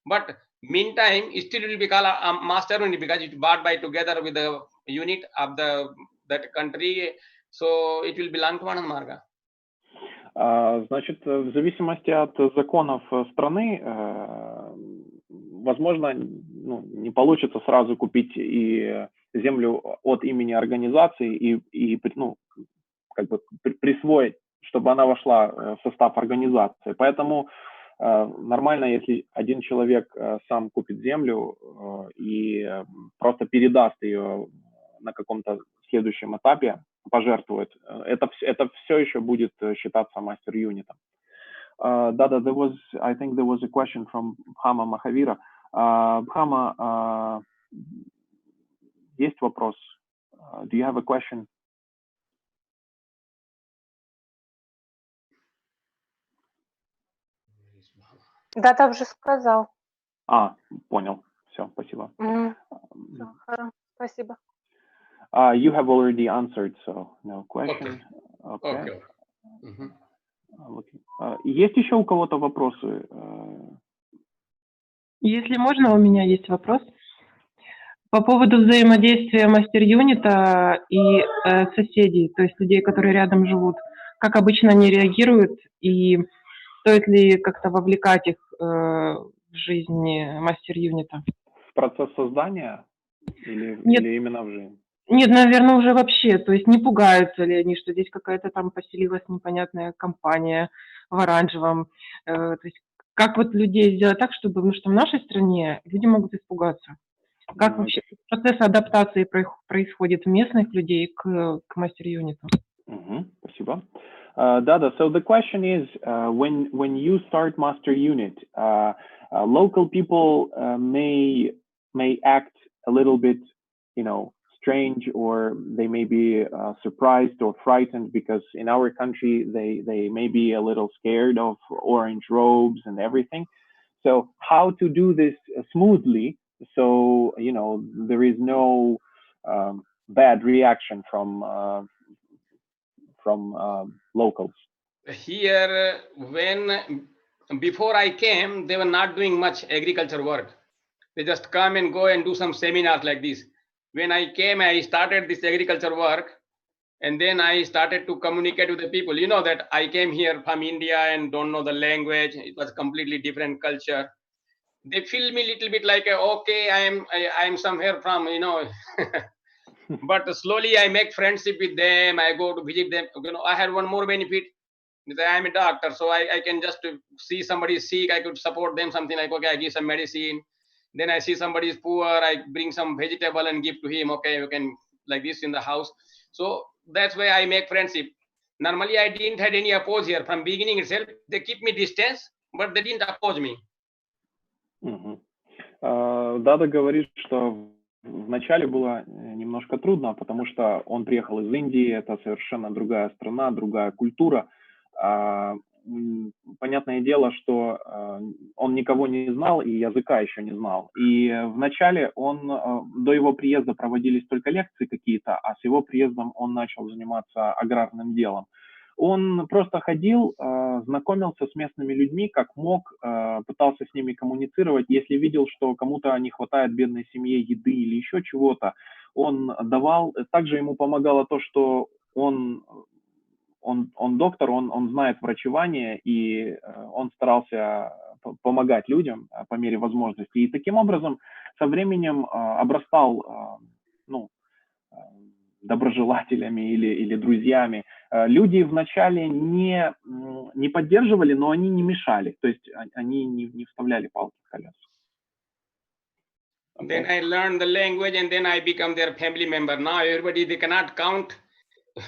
Speaker 2: But meantime, still it will be called a master unit because it's bought by together with the unit of that country, so it will belong to Anand Marga.
Speaker 3: Значит, в зависимости от законов страны, возможно, не получится сразу купить и землю от имени организации и как бы присвоить, чтобы она вошла в состав организации. Поэтому нормально, если один человек сам купит землю и просто передаст ее на каком-то следующем этапе, пожертвует. Это все еще будет считаться мастер-юнитом. Dada, I think there was a question from Bhama Mahavira. Bhama, есть вопрос? Do you have a question?
Speaker 7: Дада уже сказал.
Speaker 3: Понял. Все, спасибо.
Speaker 7: Хорошо, спасибо.
Speaker 3: You have already answered, so no question.
Speaker 2: Okay.
Speaker 3: Есть еще у кого-то вопросы?
Speaker 8: Если можно, у меня есть вопрос. По поводу взаимодействия мастер-юнита и соседей, то есть людей, которые рядом живут. Как обычно они реагируют и стоит ли как-то вовлекать их в жизнь мастер-юнита?
Speaker 3: В процесс создания или именно в жизнь?
Speaker 8: Нет, наверное, уже вообще. То есть не пугаются ли они, что здесь какая-то там поселилась непонятная компания в оранжевом. То есть как вот людей сделать так, чтобы, потому что в нашей стране люди могут испугаться. Как вообще процесс адаптации происходит местных людей к мастер-юниту?
Speaker 3: Спасибо. Dada, so the question is, when you start master unit, local people may act a little bit, strange, or they may be surprised or frightened, because in our country they may be a little scared of orange robes and everything. So how to do this smoothly, so there is no bad reaction from locals.
Speaker 2: Here, when before I came, they were not doing much agriculture work. They just come and go and do some seminars like this. When I came, I started this agriculture work, and then I started to communicate with the people. You know that I came here from India and don't know the language. It was completely different culture. They feel me a little bit like, okay, I am somewhere from, but slowly I make friendship with them. I go to visit them. I had one more benefit. I am a doctor, so I can just see somebody sick, I could support them, something like, okay, I give some medicine. Then I see somebody is poor, I bring some vegetable and give to him. Okay, you can like this in the house. So that's why I make friendship. Normally I didn't had any oppose here from beginning itself. They keep me distance, but they didn't oppose me.
Speaker 3: Дада говорит, что вначале было немножко трудно, потому что он приехал из Индии, это совершенно другая страна, другая культура. Понятное дело, что он никого не знал и языка еще не знал. И вначале до его приезда проводились только лекции какие-то, а с его приездом он начал заниматься аграрным делом. Он просто ходил, знакомился с местными людьми, как мог, пытался с ними коммуницировать. Если видел, что кому-то не хватает бедной семье еды или еще чего-то, он давал. Также ему помогало то, что он доктор, он знает врачевание, и он старался помогать людям по мере возможности. И таким образом со временем обрастал доброжелателями или друзьями. Люди вначале не поддерживали, но они не мешали. То есть они не вставляли палки в колеса.
Speaker 2: Okay. Then I learned the language, and then I become their family member. Now everybody, they cannot count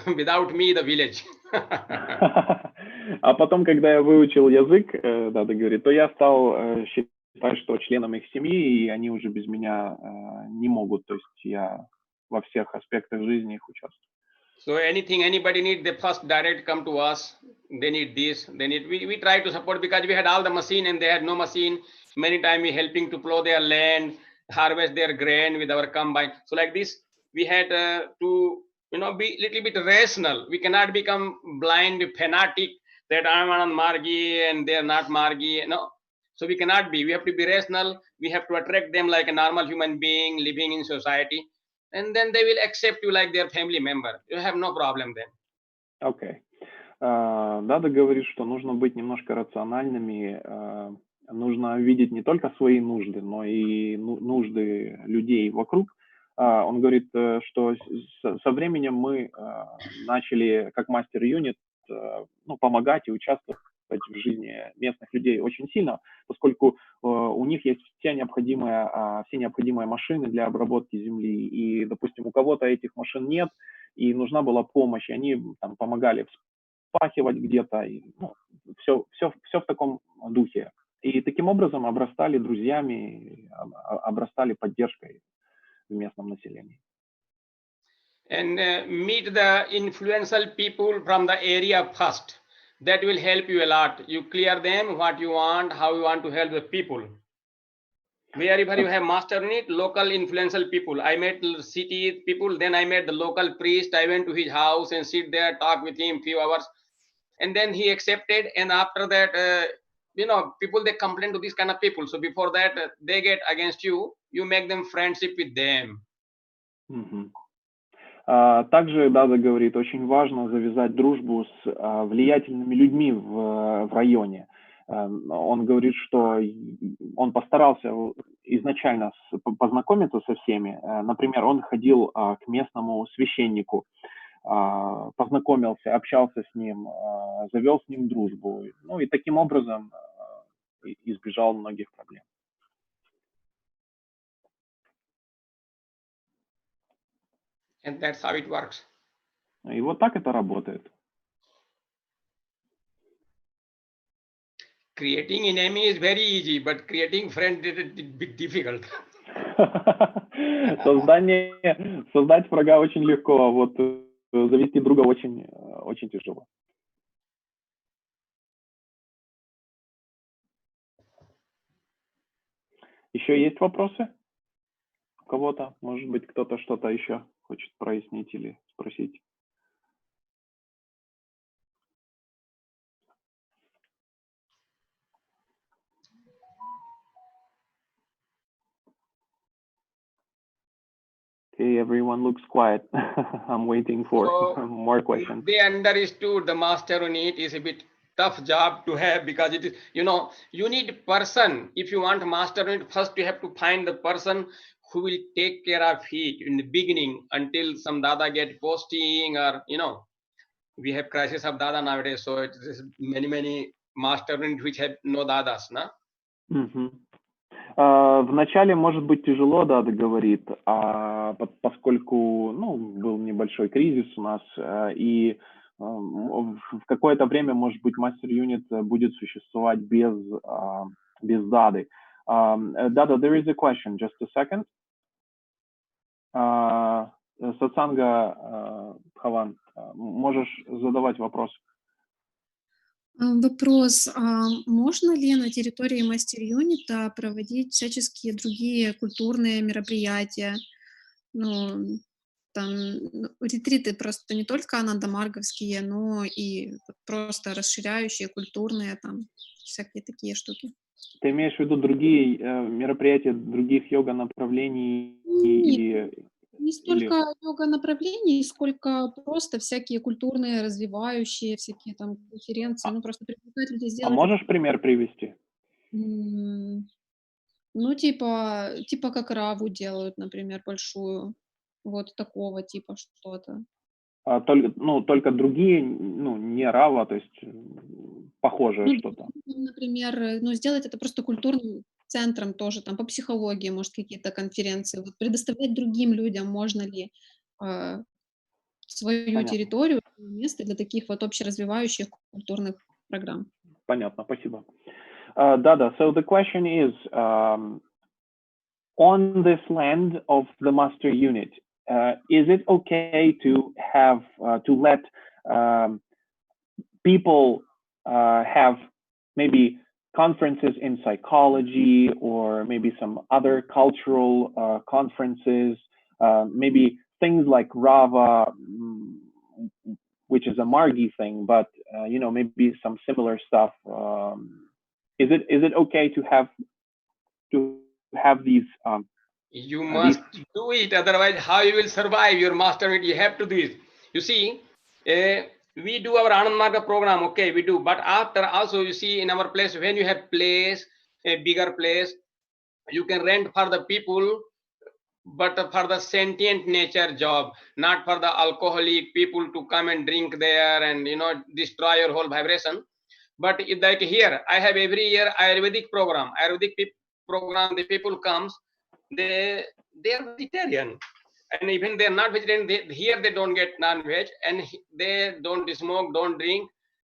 Speaker 2: without me the village.
Speaker 3: А потом, когда я выучил язык, Дада говорит, то я стал считать, что членом их семьи, и они уже без меня не могут. То есть я во всех аспектах жизни их участвую.
Speaker 2: So anything anybody need, they first direct come to us. They need this, they need. We try to support, because we had all the machine and they had no machine. Many times we helping to plow their land, harvest their grain with our combine. So like this, we had to be little bit rational. We cannot become blind, fanatic that I'm on Margi and they're not Margi. No. So we cannot be. We have to be rational. We have to attract them like a normal human being living in society. And then they will accept you like their family member. You have no problem then.
Speaker 3: Okay. Дада говорит, что нужно быть немножко рациональными. Нужно видеть не только свои нужды, но и нужды людей вокруг. Он говорит, что со временем мы начали, как мастер юнит, помогать и участвовать в жизни местных людей очень сильно, поскольку у них есть все необходимые машины для обработки земли. И, допустим, у кого-то этих машин нет, и нужна была помощь. Они там помогали вспахивать где-то, все в таком духе. И таким образом обрастали друзьями, обрастали поддержкой в местном населении.
Speaker 2: And meet the influential people from the area first. That will help you a lot. You clear them what you want, how you want to help the people. Wherever you have master in it, local influential people. I met city people, then I met the local priest. I went to his house and sit there, talk with him few hours. And then he accepted. And after that, people, they complain to these kind of people. So before that, they get against you. You make them friendship with them.
Speaker 3: Также Дада говорит, очень важно завязать дружбу с влиятельными людьми в районе. Он говорит, что он постарался изначально познакомиться со всеми. Например, он ходил к местному священнику, познакомился, общался с ним, завел с ним дружбу. И таким образом избежал многих проблем.
Speaker 2: And that's how it works.
Speaker 3: И вот так это работает.
Speaker 2: Creating enemy is very easy, but creating friend is a bit difficult.
Speaker 3: Создать врага очень легко, а вот завести друга очень тяжело. Еще есть вопросы? У кого-то? Может быть, кто-то что-то еще хочет прояснить или спросить? Okay, everyone looks quiet. I'm waiting for more questions.
Speaker 2: They understood the master unit is a bit tough job to have because it is, you need person. If you want master unit, first you have to find the person who will take care of it in the beginning until some Dada get posting or, we have crisis of Dada nowadays. So it is many master unit which have no Dadas, na?
Speaker 3: Вначале может быть тяжело, да, говорит, поскольку, был небольшой кризис у нас, и в какое-то время, может быть, мастер-юнит будет существовать без Дады. Dada, there is a question, just a second. Сатсанга, Бхаван, можешь задавать вопрос?
Speaker 6: Вопрос, можно ли на территории мастер-юнита проводить всяческие другие культурные мероприятия? Ретриты просто не только анандамарговские, но и просто расширяющие, культурные, всякие такие штуки.
Speaker 3: Ты имеешь в виду другие мероприятия других йога-направлений?
Speaker 6: Не столько йога-направлений, сколько просто всякие культурные, развивающие, всякие конференции, просто привлекать людей сделать.
Speaker 3: А можешь пример привести?
Speaker 6: Типа как раву делают, например, большую. Вот такого типа что-то.
Speaker 3: Только другие, не рава, то есть похожее что-то.
Speaker 6: Например, сделать это просто культурным центром тоже, по психологии, может, какие-то конференции. Вот предоставлять другим людям можно ли свою территорию, место для таких вот общеразвивающих культурных программ.
Speaker 3: Понятно, спасибо. Dada, so the question is, on this land of the master unit, is it okay to have to let people have maybe conferences in psychology or maybe some other cultural conferences, maybe things like Rava, which is a Margi thing, but maybe some similar stuff. Is it okay to have these?
Speaker 2: You must do it, otherwise how you will survive your master unit? You have to do it. You see, we do our Anand Marga program, okay, we do, but after also you see in our place, when you have place, a bigger place, you can rent for the people, but for the sentient nature job, not for the alcoholic people to come and drink there and destroy your whole vibration. But like here, I have every year Ayurvedic program. Program, the people comes, they are vegetarian, and even they are not vegetarian, here they don't get non-veg, and they don't smoke, don't drink.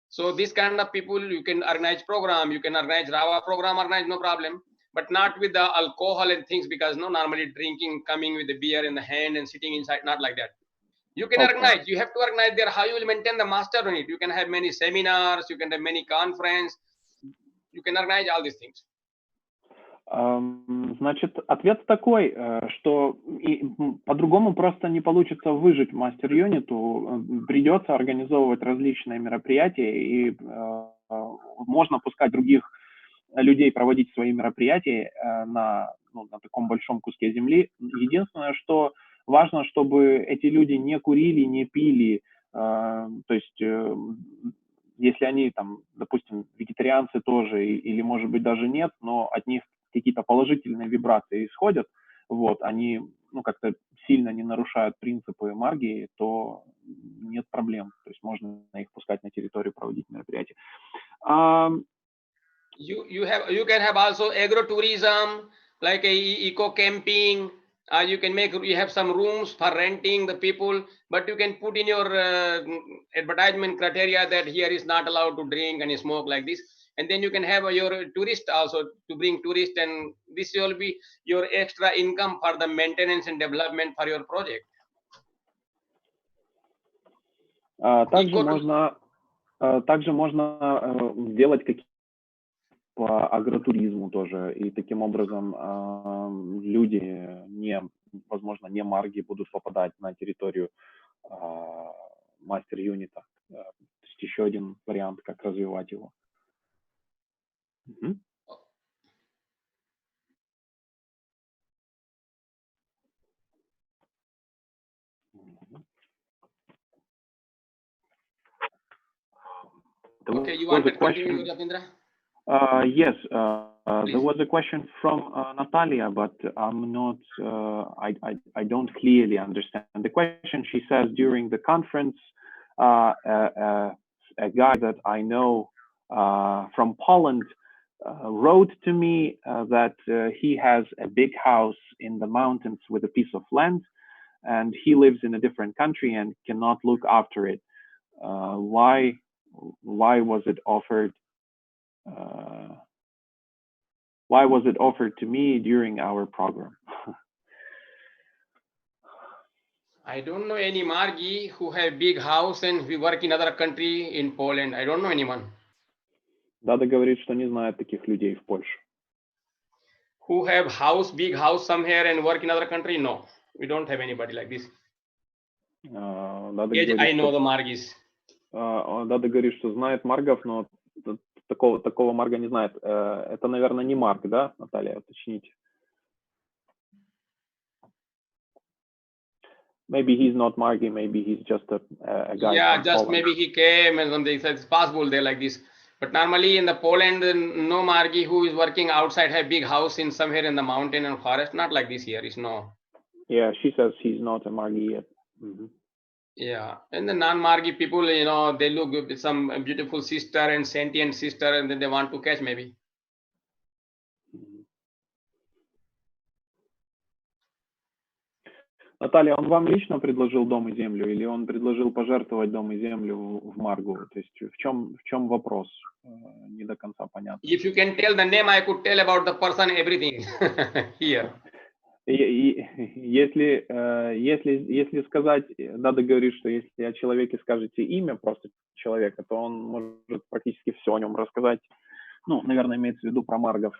Speaker 2: So this kind of people, you can organize program, you can organize Rava program, no problem, but not with the alcohol and things, because normally drinking, coming with the beer in the hand and sitting inside, not like that. You can organize, you have to organize there how you will maintain the master unit. You can have many seminars, you can have many conference, you can organize all these things.
Speaker 3: Значит, ответ такой, что по-другому просто не получится выжить мастер-юниту, придется организовывать различные мероприятия, и можно пускать других людей проводить свои мероприятия на таком большом куске земли. Единственное, что важно, чтобы эти люди не курили, не пили, то есть если они допустим, вегетарианцы тоже, или может быть даже нет, но от них какие-то положительные вибрации исходят, они как-то сильно не нарушают принципы магии, то нет проблем. То есть можно их пускать на территорию, проводить мероприятия.
Speaker 2: You can have also agro-tourism, like eco-camping. You have some rooms for renting the people, but you can put in your advertisement criteria that here is not allowed to drink and smoke like this. and then you can have your tourist also to bring tourists, and this will be your extra income for the maintenance and development for your project.
Speaker 3: Также можно делать какие-то по агротуризму тоже, и таким образом люди, возможно, не марги будут попадать на территорию мастер юнита. То есть еще один вариант, как развивать его.
Speaker 2: Okay, you want to continue, Ravindra?
Speaker 3: Yes, there was a question from Natalia, but I'm not. I don't clearly understand the question. She says during the conference, a guy that I know from Poland wrote to me that he has a big house in the mountains with a piece of land, and he lives in a different country and cannot look after it. Why was it offered? Why was it offered to me during our program?
Speaker 2: I don't know any Margi who have big house and we work in other country in Poland. I don't know anyone.
Speaker 3: Дада говорит, что не знает таких людей в Польше.
Speaker 2: Who have house, big house somewhere and work in other country? No, we don't have anybody like this. I know the Margis.
Speaker 3: Дада говорит, что знает Маргов, но такого Марга не знает. Это, наверное, не Марк, да, Наталья, уточните. Maybe he's not Margi, maybe he's just a guy.
Speaker 2: Yeah, just Poland. Maybe he came and they said it's possible they're like this. But normally in the Poland, no Margi who is working outside have big house in somewhere in the mountain and forest. Not like this here. It's no.
Speaker 3: Yeah, she says he's not a Margi yet.
Speaker 2: Yeah, and the non-Margi people, they look with some beautiful sister and sentient sister, and then they want to catch maybe.
Speaker 3: Наталья, он вам лично предложил дом и землю, или он предложил пожертвовать дом и землю в Маргу? То есть в чем вопрос? Не до конца понятно.
Speaker 2: If you can tell the name, I could tell about the person everything here.
Speaker 3: Если сказать, Дада говорит, что если о человеке скажете имя просто человека, то он может практически все о нем рассказать. Ну, наверное, имеется в виду про Маргов.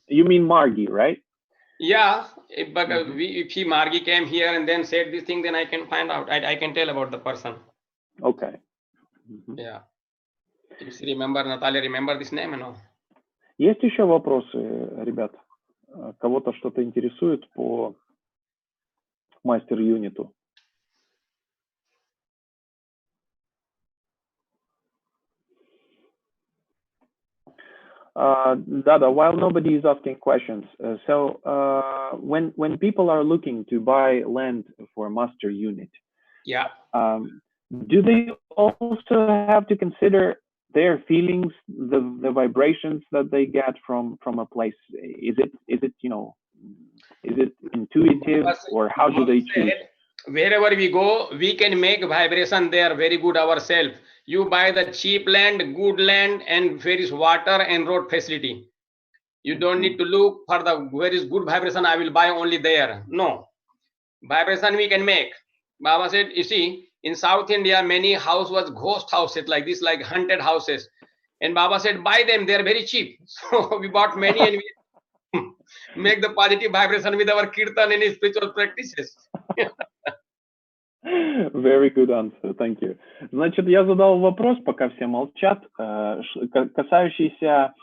Speaker 3: You mean Margi, right?
Speaker 2: Yeah, if he Margi came here and then said this thing, then I can find out. I can tell about the person.
Speaker 3: Okay.
Speaker 2: Yeah. If you remember, Natalia, remember this name or no?
Speaker 3: Есть еще вопросы, ребят? Кого-то что-то интересует по мастер-юниту? Dada, while nobody is asking questions, so when people are looking to buy land for master unit,
Speaker 2: yeah,
Speaker 3: do they also have to consider their feelings, the vibrations that they get from a place? Is it is it intuitive, or how do they choose?
Speaker 2: Wherever we go, we can make vibration there very good ourselves. You buy the cheap land, good land, and where is water and road facility. You don't need to look for the where is good vibration, I will buy only there. No. Vibration we can make. Baba said, you see, in South India, many house was ghost houses like this, like haunted houses. And Baba said, buy them, they're very cheap. So we bought many and we make the positive vibration with our kirtan and spiritual practices.
Speaker 3: Very good answer, thank you. Значит, я задал вопрос, пока все молчат, касающийся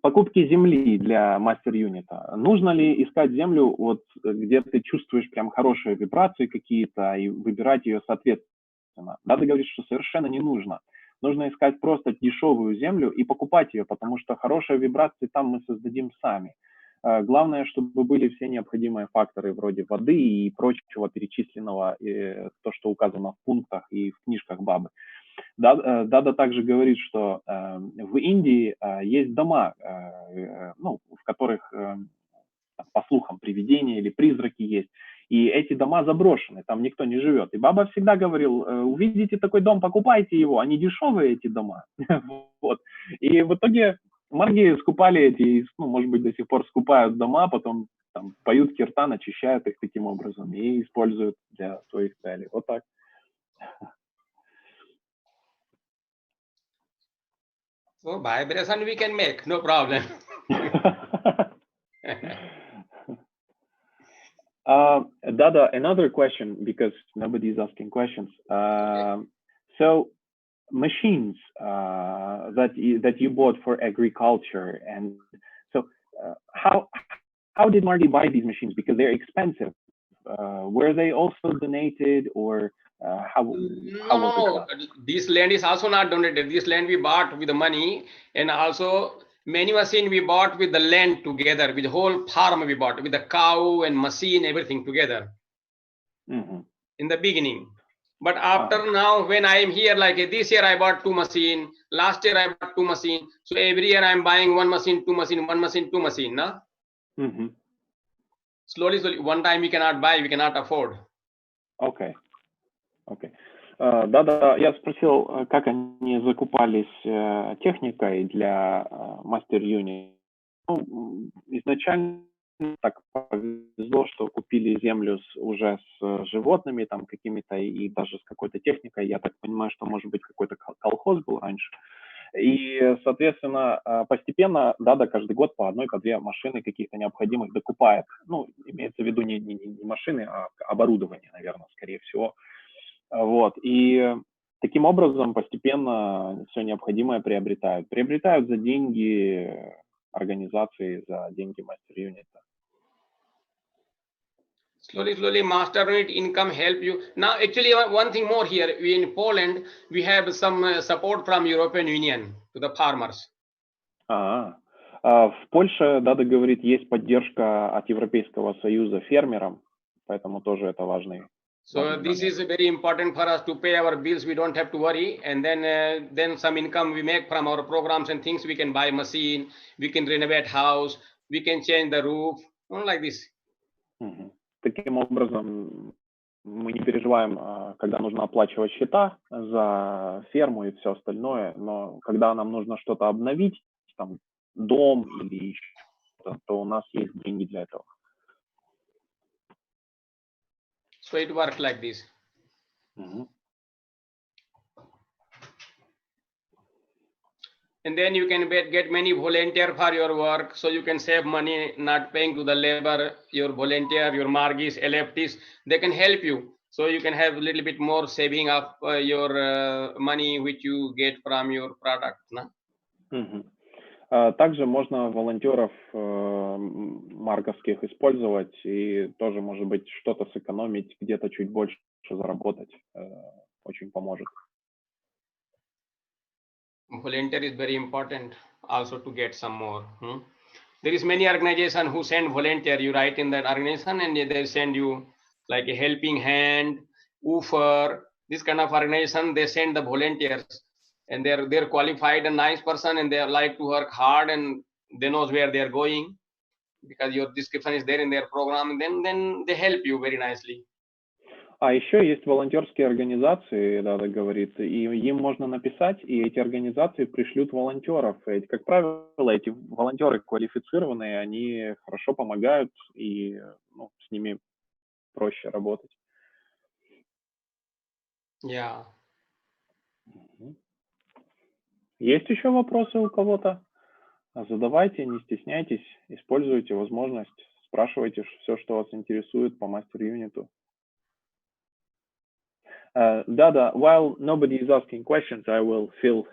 Speaker 3: покупки земли для мастер-юнита. Нужно ли искать землю, вот, где ты чувствуешь прям хорошие вибрации какие-то, и выбирать ее соответственно? Дада говорит, что совершенно не нужно. Нужно искать просто дешевую землю и покупать ее, потому что хорошие вибрации там мы создадим сами. Главное, чтобы были все необходимые факторы вроде воды и прочего перечисленного, то, что указано в пунктах и в книжках Бабы. Дада также говорит, что в Индии есть дома, ну, в которых, по слухам, привидения или призраки есть. и эти дома заброшены, там никто не живет. И баба всегда говорил, увидите такой дом, покупайте его, они дешевые, эти дома. Вот. И в итоге многие скупали эти, ну, может быть, до сих пор скупают дома, потом там, поют киртан, очищают их таким образом и используют для своих целей. Вот так.
Speaker 2: So vibration we can make, no problem.
Speaker 3: Dada, another question, because nobody is asking questions. So machines that you bought for agriculture, and so how did Marty buy these machines? Because they're expensive. Were they also donated, or how was it done?
Speaker 2: This land is also not donated. This land we bought with the money, and also many machine we bought with the land together, with the whole farm we bought, with the cow and machine, everything together. In the beginning. But after now, when I am here, like this year I bought 2 machine, last year I bought 2 machine. So every year I'm buying 1 machine, 2 machine, 1 machine, 2 machine, no? Slowly, one time we cannot buy, we cannot afford.
Speaker 3: Okay. Да, я спросил, как они закупались техникой для мастер юнит. Ну, изначально так повезло, что купили землю уже с животными, там какими-то, и даже с какой-то техникой. Я так понимаю, что, может быть, какой-то колхоз был раньше. И, соответственно, постепенно Дада каждый год по 1, по 2 машины каких-то необходимых докупает. Ну, имеется в виду не машины, а оборудование, наверное, скорее всего. Вот. И таким образом постепенно все необходимое приобретают. Приобретают за деньги организации, за деньги мастер юнита.
Speaker 2: Slowly, master unit income help you. Now, actually, one thing more here. In Poland, we have some support from European Union to the farmers.
Speaker 3: В Польше, Дада говорит, есть поддержка от Европейского Союза фермерам, поэтому тоже это важный.
Speaker 2: So this is very important for us to pay our bills. We don't have to worry, and then some income we make from our programs and things. We can buy machine, we can renovate house, we can change the roof, like this.
Speaker 3: Таким образом, мы не переживаем, когда нужно оплачивать счета за ферму и все остальное, но когда нам нужно что-то обновить, там, дом или что-то, то у нас есть деньги для этого.
Speaker 2: So it works like this. And then you can get many volunteer for your work, so you can save money not paying to the labor, your volunteer, your mortgage, LFTs, they can help you. So you can have a little bit more saving of your money which you get from your product. No?
Speaker 3: Также можно волонтеров марковских использовать и тоже, может быть, что-то сэкономить, где-то чуть больше заработать. Очень поможет.
Speaker 2: Volunteer is very important also to get some more. There is many organizations who send volunteer. You write in that organization and they send you like a helping hand, woofer, this kind of organization. They send the volunteers and they're qualified and nice person and they like to work hard and they knows where they're going because your description is there in their program. And then they help you very nicely.
Speaker 3: А еще есть волонтерские организации, Дада говорит, и им можно написать, и эти организации пришлют волонтеров. И, как правило, эти волонтеры квалифицированные, они хорошо помогают, и с ними проще работать.
Speaker 2: Yeah.
Speaker 3: Есть еще вопросы у кого-то? Задавайте, не стесняйтесь, используйте возможность, спрашивайте все, что вас интересует по мастер-юниту. Dada, while nobody is asking questions, I will fill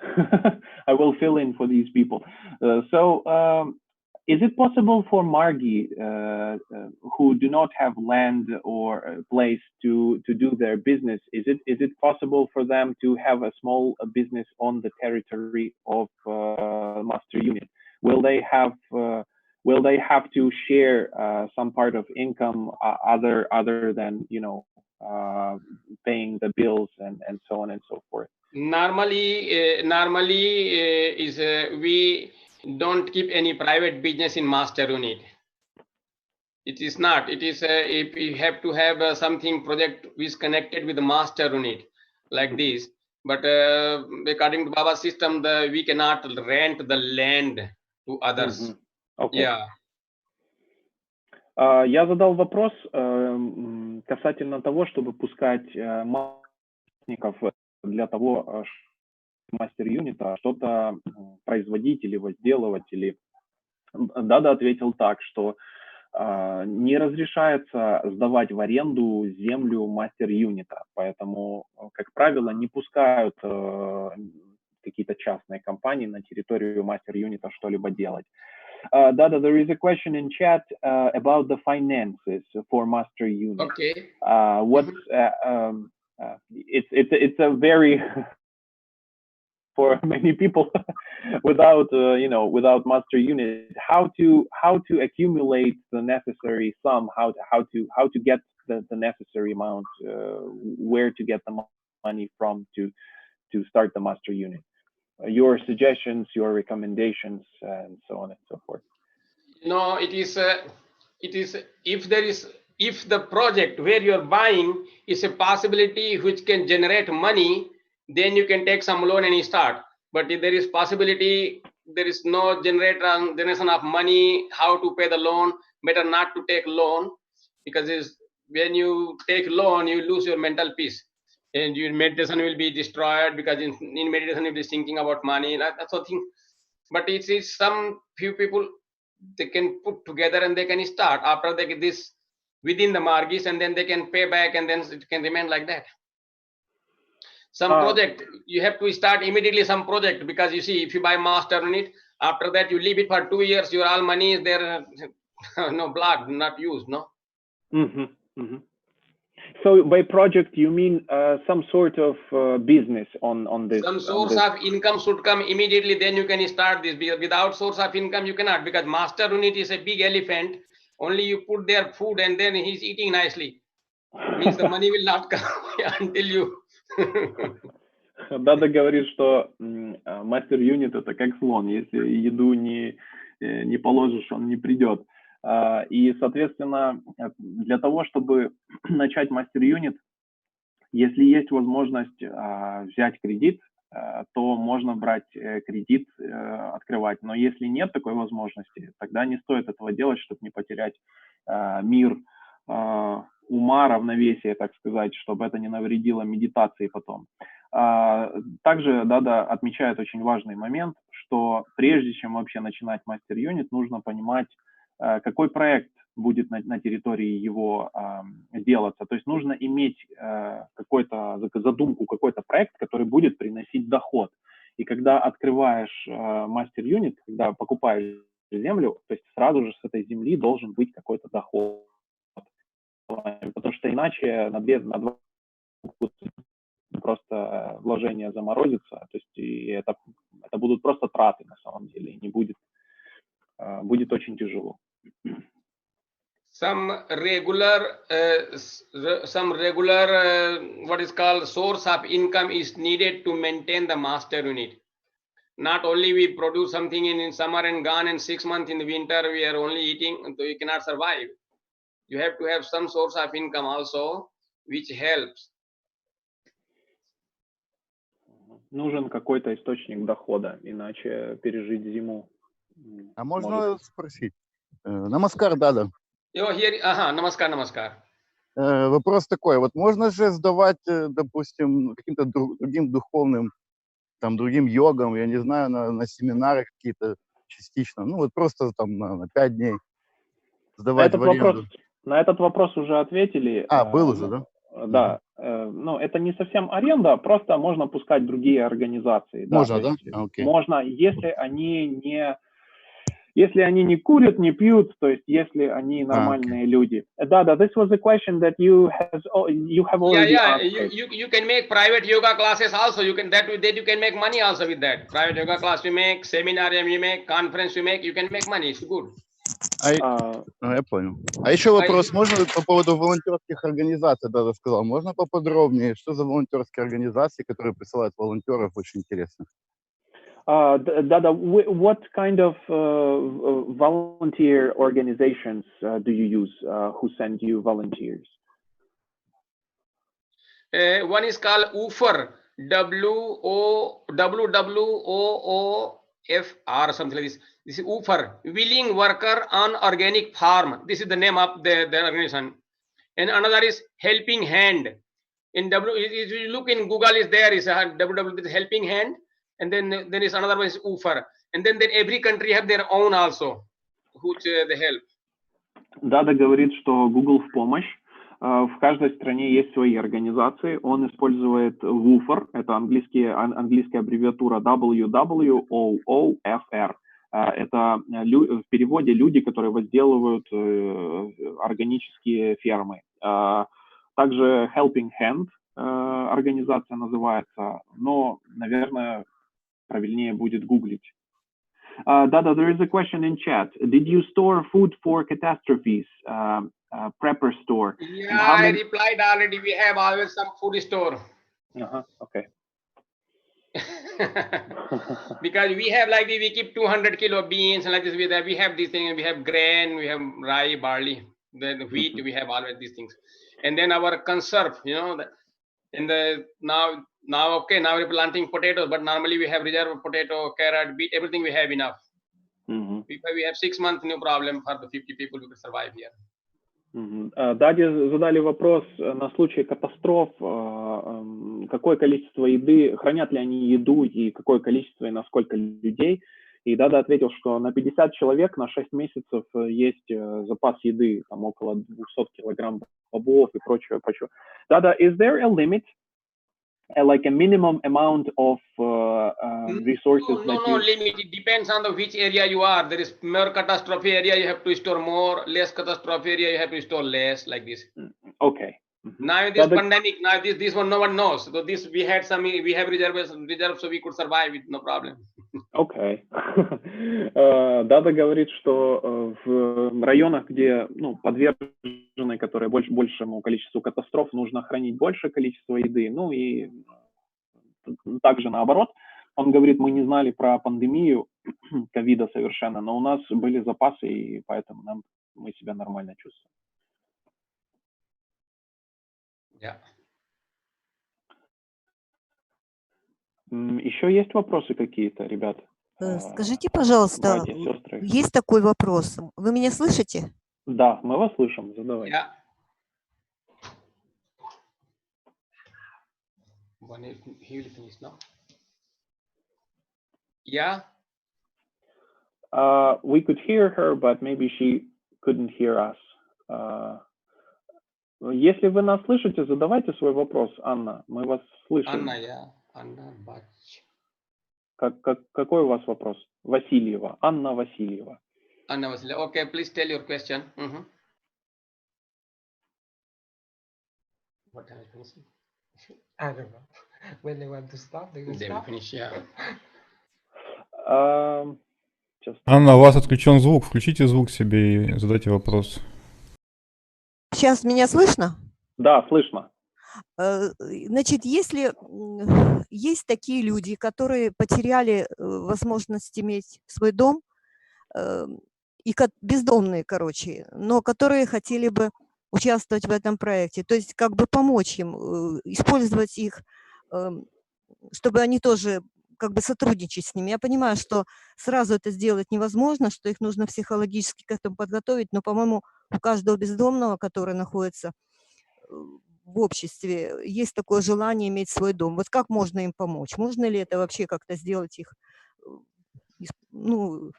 Speaker 3: in for these people. Is it possible for Margi who do not have land or a place to do their business? Is it possible for them to have a small business on the territory of Master Unit? Will they have to share some part of income other than paying the bills and so on and so forth?
Speaker 2: Normally we don't keep any private business in Master Unit. It is not. It is if you have to have something project which is connected with the master unit like this. But according to Baba's system, we cannot rent the land to others.
Speaker 3: Okay.
Speaker 2: Yeah.
Speaker 3: Я задал вопрос касательно того, чтобы пускать мастерников для того, мастер юнита что-то производить или возделывать. Или... Дада ответил так, что не разрешается сдавать в аренду землю мастер юнита, поэтому, как правило, не пускают какие-то частные компании на территорию мастер юнита что-либо делать. Dada, there is a question in chat about the finances for master unit.
Speaker 2: Okay.
Speaker 3: What's it's a very for many people without without master unit, how to accumulate the necessary sum, how to get the necessary amount, where to get the money from to start the master unit. Your suggestions, your recommendations, and so on and so forth.
Speaker 2: No, it is if the project where you're buying is a possibility which can generate money, then you can take some loan and you start. But if there is possibility, there is no generation of money, how to pay the loan, better not to take loan, because when you take loan, you lose your mental peace. And your meditation will be destroyed, because in meditation you'll be thinking about money. That's the thing. But it is some few people, they can put together and they can start after they get this within the mortgage, and then they can pay back, and then it can remain like that. Some project you have to start immediately. Some project, because you see, if you buy master unit, after that you leave it for 2 years, your all money is there, no blood, not used, no.
Speaker 3: So by project you mean some sort of business on this?
Speaker 2: Some source of income should come immediately, then you can start this. Without source of income you cannot, because master unit is a big elephant. Only you put their food and then he's eating nicely. Means the money will not come until you.
Speaker 3: Дада говорит, что мастер юнит это как слон, если еду не положишь, он не придет. И, соответственно, для того, чтобы начать мастер юнит, если есть возможность взять кредит, то можно брать кредит, открывать. Но если нет такой возможности, тогда не стоит этого делать, чтобы не потерять мир ума, равновесие, так сказать, чтобы это не навредило медитации потом. Также Дада отмечает очень важный момент, что прежде чем вообще начинать мастер юнит, нужно понимать, какой проект будет на территории его делаться. То есть нужно иметь какую-то задумку, какой-то проект, который будет приносить доход. И когда открываешь мастер юнит, когда покупаешь землю, то есть сразу же с этой земли должен быть какой-то доход. Потому что иначе на два просто вложения заморозится, то есть и это будут просто траты на самом деле, и не будет очень тяжело.
Speaker 2: Some regular what is called source of income is needed to maintain the master unit. Not only we produce something in summer and gone, and 6 months in the winter we are only eating, so you cannot survive. You have to have some source of income also, which helps.
Speaker 3: Нужен какой-то источник дохода, иначе пережить зиму.
Speaker 9: А можно спросить? Намаскар, Дада.
Speaker 2: Намаскар.
Speaker 9: Вопрос такой, вот можно же сдавать, допустим, каким-то другим духовным, там, другим йогам, я не знаю, на семинары какие-то частично, ну вот просто там на 5 дней сдавать в аренду.
Speaker 3: На этот вопрос уже ответили.
Speaker 9: Был уже, да?
Speaker 3: Да, ну это не совсем аренда, просто можно пускать другие организации.
Speaker 9: Можно, да?
Speaker 3: Okay. Можно, если они не курят, не пьют, то есть если они нормальные люди. Да, this was a question that you have already asked.
Speaker 2: You can make private yoga classes also. You can you can make money also with that. Private yoga class you make, seminar you make, conference you make, you can make money. It's good.
Speaker 9: Я понял. А еще вопрос, можно по поводу волонтерских организаций, Дада сказал, можно поподробнее, что за волонтерские организации, которые присылают волонтеров, очень интересно.
Speaker 3: Dada, what kind of volunteer organizations do you use who send you volunteers?
Speaker 2: One is called WOOFR, WOOFR, something like this. This is WOOFR, Willing Worker on Organic Farm. This is the name of the organization. And another is Helping Hand. If you look in Google, there is a www Helping Hand, and then is another one is WOOFR. And then every country have their own also, which they help.
Speaker 3: Дада говорит, что Google в помощь. В каждой стране есть свои организации. Он использует WOOFR, это английская аббревиатура WWOOFR. Это в переводе люди, которые возделывают органические фермы. Также Helping Hand организация называется, но, наверное, правильнее будет гуглить. Dada, there is a question in chat. Did you store food for catastrophes? Prepper store.
Speaker 2: Yeah, I replied already. We have always some food store.
Speaker 3: Okay.
Speaker 2: Because we have like we keep 200 kilo beans and like this. We have these things. We have grain. We have rye, barley, then wheat. We have always these things. And then our conserve, now we're planting potatoes, but normally we have reserve of potato, carrot, beet, everything we have enough. We have 6 months, no problem for the 50 people who can survive here.
Speaker 3: Даде задали вопрос на случай катастроф, какое количество еды, хранят ли они еду и какое количество и на сколько людей. И Дада ответил, что на 50 человек на 6 месяцев есть запас еды, там около 200 килограмм бобов и прочего. Dada, is there a limit, like a minimum amount of resources?
Speaker 2: No limit. It depends on which area you are. There is more catastrophe area, you have to store more. Less catastrophe area, you have to store less, like this.
Speaker 3: Okay.
Speaker 2: Now this pandemic, now this one no one knows. So this we have reserves, so we could survive with no problem.
Speaker 3: Okay. Дада говорит, что в районах, где подвержены, которые большему количеству катастроф, нужно хранить большее количество еды. Ну и также наоборот. Он говорит, мы не знали про пандемию ковида совершенно, но у нас были запасы, и поэтому мы себя нормально чувствуем.
Speaker 2: Yeah.
Speaker 3: Еще есть вопросы какие-то, ребят?
Speaker 10: Скажите, пожалуйста,
Speaker 3: братья, сестры.
Speaker 10: Есть такой вопрос. Вы меня слышите?
Speaker 3: Да, мы вас слышим. Задавайте.
Speaker 2: Yeah. He will finish now. Yeah.
Speaker 3: We could hear her, but maybe she couldn't hear us. Если вы нас слышите, задавайте свой вопрос, Анна. Мы вас слышим.
Speaker 2: Анна, я. Анна Бач.
Speaker 3: Какой у вас вопрос? Васильева. Анна Васильева.
Speaker 2: Anna Vasilia. Okay, please tell your question. What time is finishing?
Speaker 11: I don't know. When they want to stop, they will stop.
Speaker 2: Finish, yeah.
Speaker 4: Анна, у вас отключен звук. Включите звук себе и задайте вопрос.
Speaker 10: Сейчас меня слышно?
Speaker 3: Да, слышно.
Speaker 10: Значит, если есть такие люди, которые потеряли возможность иметь свой дом, и бездомные, короче, но которые хотели бы участвовать в этом проекте, то есть как бы помочь им, использовать их, чтобы они тоже как бы сотрудничать с ними. Я понимаю, что сразу это сделать невозможно, что их нужно психологически к этому подготовить, но, по-моему, у каждого бездомного, который находится в обществе, есть такое желание иметь свой дом. Вот как можно им помочь? Можно ли это вообще как-то сделать их,
Speaker 3: То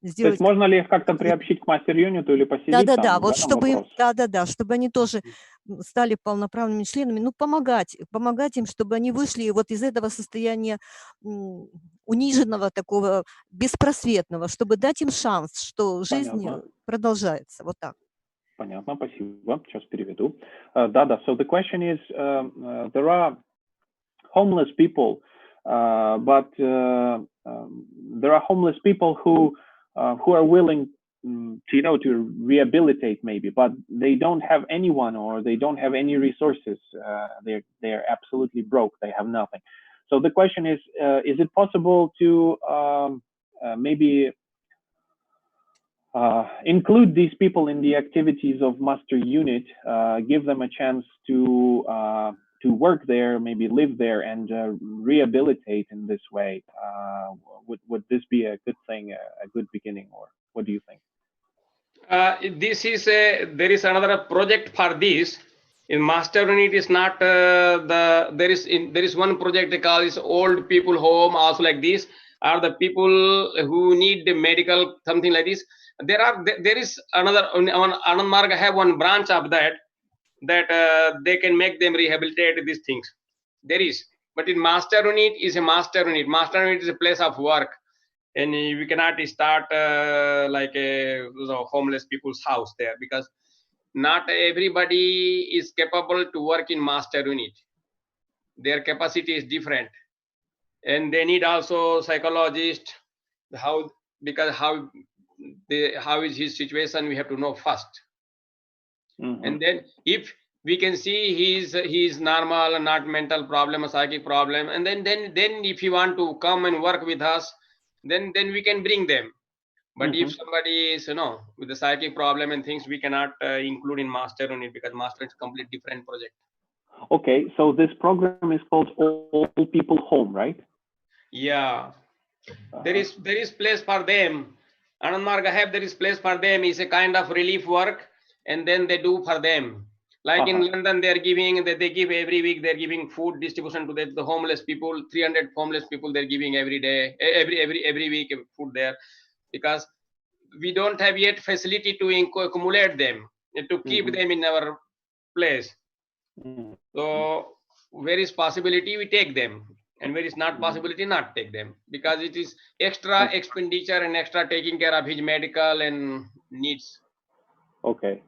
Speaker 3: есть можно ли их как-то приобщить к мастер-юниту или поселить там?
Speaker 10: Да, вот чтобы им, чтобы они тоже стали полноправными членами, помогать им, чтобы они вышли вот из этого состояния униженного, такого беспросветного, чтобы дать им шанс, что жизнь продолжается. Вот так.
Speaker 3: Понятно, спасибо. Сейчас переведу. Да. So the question is, there are homeless people, but there are homeless people who are willing to rehabilitate maybe, but they don't have anyone or they don't have any resources. They're absolutely broke. They have nothing. So the question is it possible to maybe include these people in the activities of Master Unit, give them a chance to work there, maybe live there, and rehabilitate in this way? Would this be a good thing, a good beginning, or what do you think?
Speaker 2: There is another project for this. In Master Unit is not there is one project called is old people home, also like this, are the people who need the medical something like this. There is another Anand Marga have one branch of that they can make them rehabilitate these things. There is, but in Master Unit is a Master Unit. Master Unit is a place of work, and we cannot start like a homeless people's house there, because not everybody is capable to work in Master Unit. Their capacity is different, and they need also psychologist. How is his situation, we have to know first. And then if we can see he's normal and not mental problem or psychic problem, and then if you want to come and work with us, then we can bring them. But if somebody is with a psychic problem and things, we cannot include in Master Unit, because Master is a completely different project.
Speaker 3: Okay, so this program is called Old People Home, right?
Speaker 2: Yeah. There is place for them. Anand Marga have, there is place for them. Is a kind of relief work, and then they do for them. Like in London, they give every week, they're giving food distribution to the homeless people. 300 homeless people they're giving every day, every week food there, because we don't have yet facility to accumulate them, to keep them in our place. So where is possibility, we take them, and where is not possibility, not take them, because it is extra expenditure and extra taking care of his medical and needs.
Speaker 3: Okay.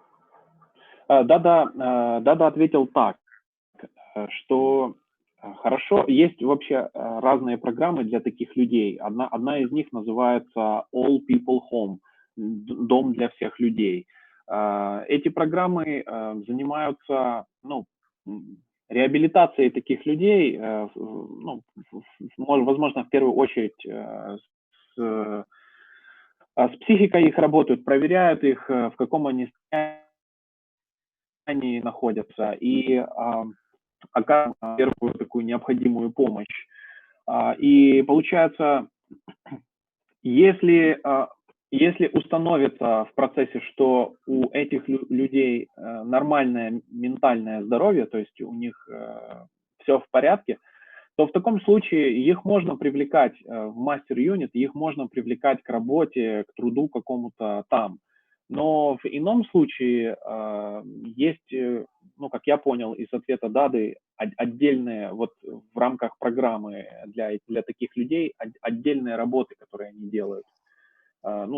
Speaker 3: Дада ответил так, что хорошо, есть вообще разные программы для таких людей. Одна из них называется All People Home, дом для всех людей. Эти программы занимаются реабилитацией таких людей, возможно, в первую очередь с психикой их работают, проверяют их, в каком они состоянии находятся, и оказывают первую такую необходимую помощь. И получается, если установится в процессе, что у этих людей нормальное ментальное здоровье, то есть у них все в порядке, то в таком случае их можно привлекать в мастер юнит, их можно привлекать к работе, к труду какому-то там. Но в ином случае есть, как я понял из ответа Дады, отдельные, вот в рамках программы для таких людей, отдельные работы, которые они делают,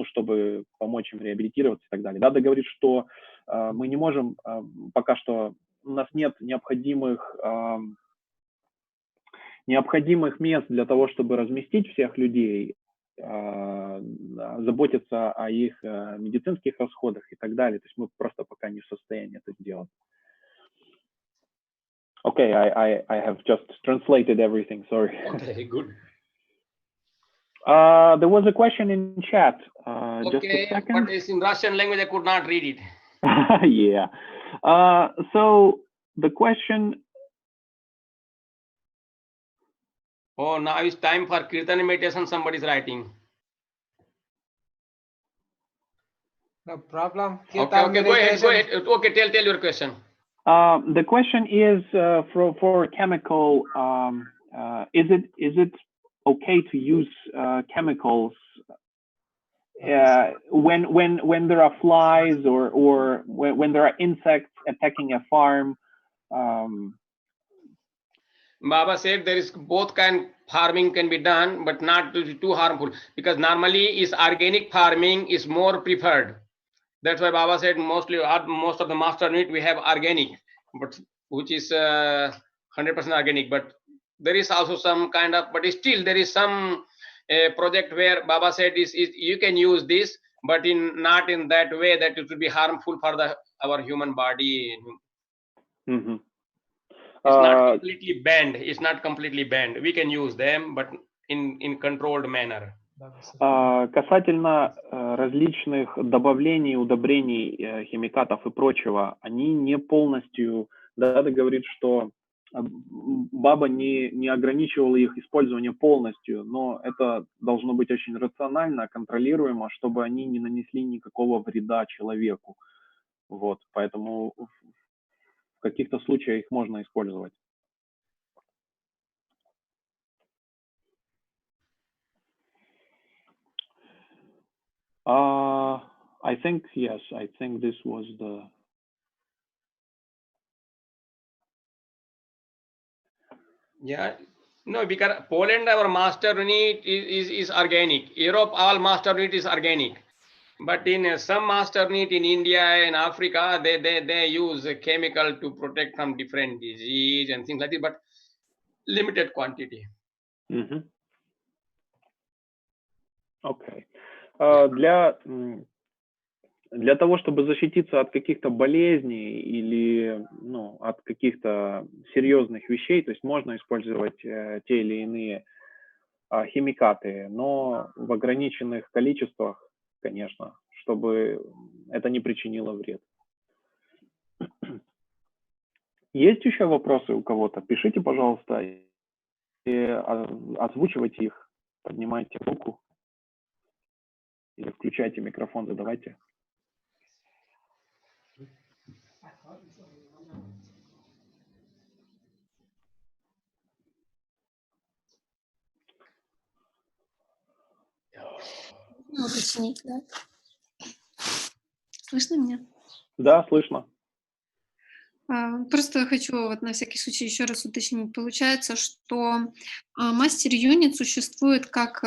Speaker 3: чтобы помочь им реабилитироваться и так далее. Дада говорит, что мы не можем, пока что у нас нет необходимых мест для того, чтобы разместить всех людей, заботиться о их медицинских расходах и так далее. То есть мы просто пока не в состоянии это сделать. Okay, I have just translated everything, sorry.
Speaker 2: Okay, good.
Speaker 3: There was a question in chat. Just a
Speaker 2: Okay,
Speaker 3: second.
Speaker 2: but it's in Russian language, I could not read it.
Speaker 3: Yeah. So the question...
Speaker 2: Oh, now it's time for Kirtan meditation, somebody's writing.
Speaker 11: No problem.
Speaker 2: Okay, go ahead. Okay, tell your question.
Speaker 3: The question is for chemical, is it okay to use chemicals when there are flies or when there are insects attacking a farm?
Speaker 2: Baba said there is both kind farming can be done, but not too harmful, because normally is organic farming is more preferred. That's why Baba said most of the master unit we have organic, but which is 100% organic. But there is also some kind of, but still there is some project where Baba said is you can use this, but not in that way that it will be harmful for our human body. It's not completely banned. It's not completely banned. We can use them, but in controlled manner.
Speaker 3: Касательно различных добавлений, удобрений, химикатов и прочего, они не полностью, Дада говорит, что Баба не ограничивала их использование полностью, но это должно быть очень рационально, контролируемо, чтобы они не нанесли никакого вреда человеку. Вот, поэтому в каких-то случаях их можно использовать. I think, yes, I think this was the...
Speaker 2: Yeah, no, because Poland, our master unit is organic. Europe, all master unit is organic. But in some master unit in India and Africa, they use a chemical to protect from different disease and things like that, but limited quantity.
Speaker 3: Okay. Для того, чтобы защититься от каких-то болезней или от каких-то серьезных вещей, то есть можно использовать те или иные химикаты, но в ограниченных количествах, конечно, чтобы это не причинило вред. Есть еще вопросы у кого-то? Пишите, пожалуйста, и озвучивайте их, поднимайте руку или включайте микрофон, задавайте.
Speaker 6: Уточнить, да? Слышно меня?
Speaker 3: Да, слышно.
Speaker 6: Просто хочу вот на всякий случай еще раз уточнить. Получается, что мастер юнит существует как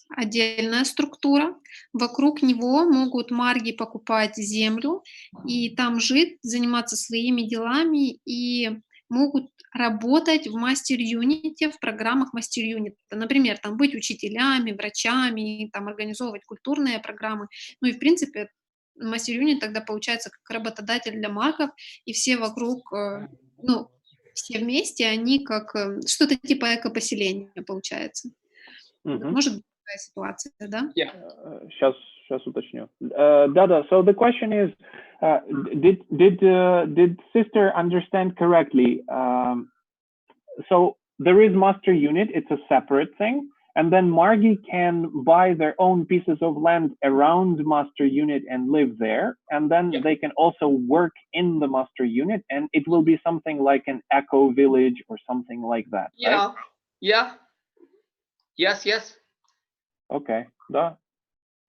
Speaker 6: отдельная структура. Вокруг него могут марги покупать землю и там жить, заниматься своими делами и могут работать в мастер юните, в программах мастер юнита. Например, там быть учителями, врачами, там организовывать культурные программы. Ну и в принципе мастер юнит тогда получается как работодатель для магов, и все вокруг, все вместе, они как что-то типа экопоселения получается. Может быть такая ситуация, да?
Speaker 3: Сейчас уточню. Dada, so the question is, did sister understand correctly? So there is master unit, it's a separate thing. And then Margi can buy their own pieces of land around master unit and live there. And then they can also work in the master unit, and it will be something like an eco village or something like that.
Speaker 2: Yeah.
Speaker 3: Right?
Speaker 2: Yeah. Yes.
Speaker 3: Okay, да.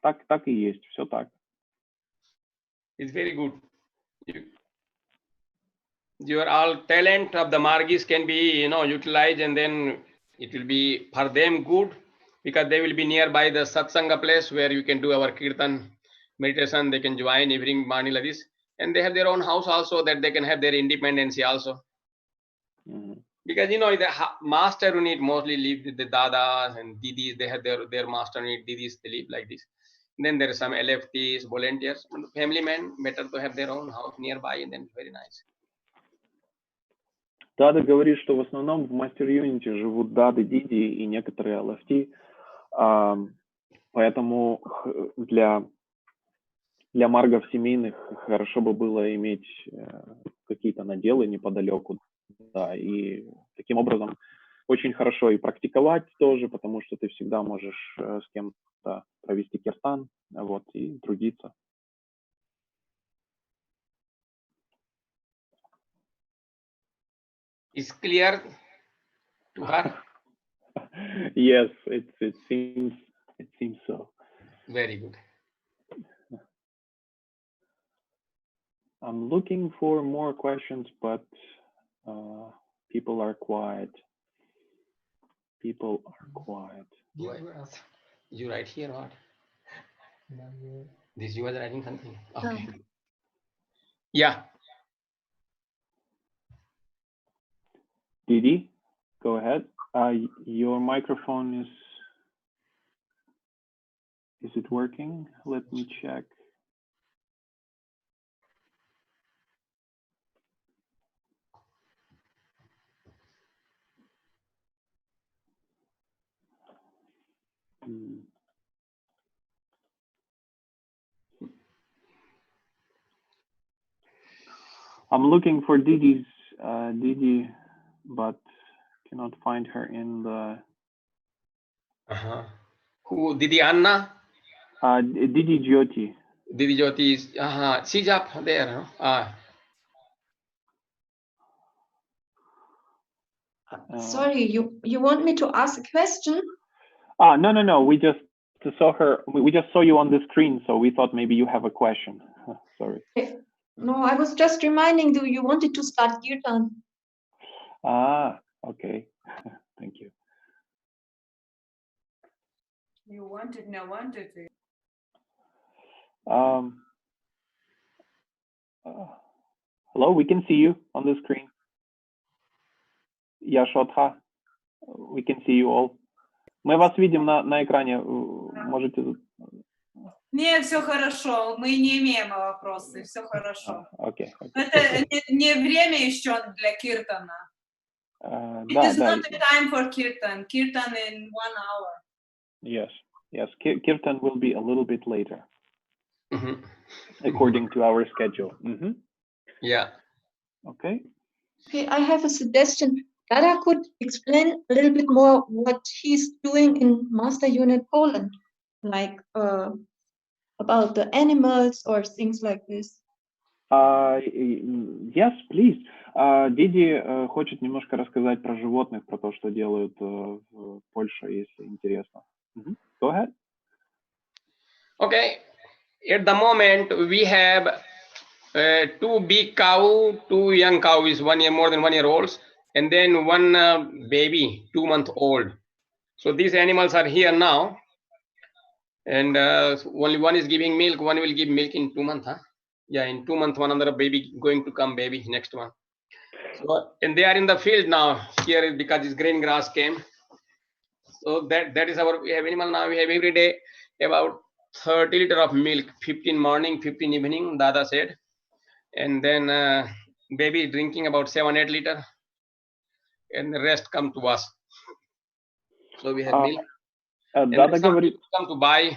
Speaker 3: Так и есть, все так.
Speaker 2: It's very good. Your all talent of the Margis can be, utilized, and then it will be for them good, because they will be nearby the satsanga place where you can do our kirtan meditation. They can join every morning like this, and they have their own house also, that they can have their independence also. Because the master unit mostly live with the dadas and didis. They have their master unit didis. They live like this. And then there are some LFTs, volunteers, family men. Better to have their own house nearby, and then very nice.
Speaker 3: Дада говорит, что в основном в мастер юните живут дады, диди и некоторые LFT. Поэтому для маргов семейных хорошо бы было иметь какие-то наделы неподалеку. Да, и таким образом очень хорошо и практиковать тоже, потому что ты всегда можешь с кем-то провести киртан, вот, и трудиться.
Speaker 2: Is clear to her?
Speaker 3: Yes, it seems so.
Speaker 2: Very good.
Speaker 3: I'm looking for more questions, but people are quiet. You
Speaker 2: write here or what? This you are writing something? Okay. Yeah.
Speaker 3: Didi, go ahead. Your microphone is it working? Let me check. I'm looking for Didi's Didi, but cannot find her in the.
Speaker 2: Who? Didi Anna?
Speaker 3: Didi Jyoti.
Speaker 2: Didi Jyoti is. She's up there.
Speaker 5: Sorry, you want me to ask a question?
Speaker 3: No. We just saw her. We just saw you on the screen, so we thought maybe you have a question. Sorry.
Speaker 5: No, I was just reminding you wanted to start kirtan.
Speaker 3: Okay. Thank you.
Speaker 12: You wanted, no wanted to.
Speaker 3: Hello, we can see you on the screen. Яшотха, we can see you all. Мы вас видим на экране. Можете.
Speaker 12: Не, все хорошо. Мы не имеем вопросы. Все хорошо.
Speaker 3: Okay.
Speaker 12: Это не время еще для киртана. It is not the time for kirtan. Kirtan in 1 hour.
Speaker 3: Yes. Kirtan will be a little bit later, according to our schedule.
Speaker 2: Yeah.
Speaker 5: Okay, I have a suggestion. Dada could explain a little bit more what he's doing in Master Unit Poland, like about the animals or things like this.
Speaker 3: Yes, please. Диди хочет немножко рассказать про животных, про то, что делают в Польше, если интересно. Go ahead.
Speaker 2: Okay. At the moment, we have 2 big cow, 2 young cows, 1 year, more than 1 year olds, and then 1 baby, 2-month-old. So these animals are here now, and only one is giving milk. One will give milk in 2 months. Yeah, in 2 months, one another baby going to come, baby next one. So, and they are in the field now here because this green grass came. So that is our, we have animal now. We have every day about 30 liters of milk, 15 morning, 15 evening, Dada said. And then baby drinking about 7-8 liters. And the rest come to us. So we have milk. And
Speaker 3: Dada
Speaker 2: some
Speaker 3: говорит...
Speaker 2: people come to buy.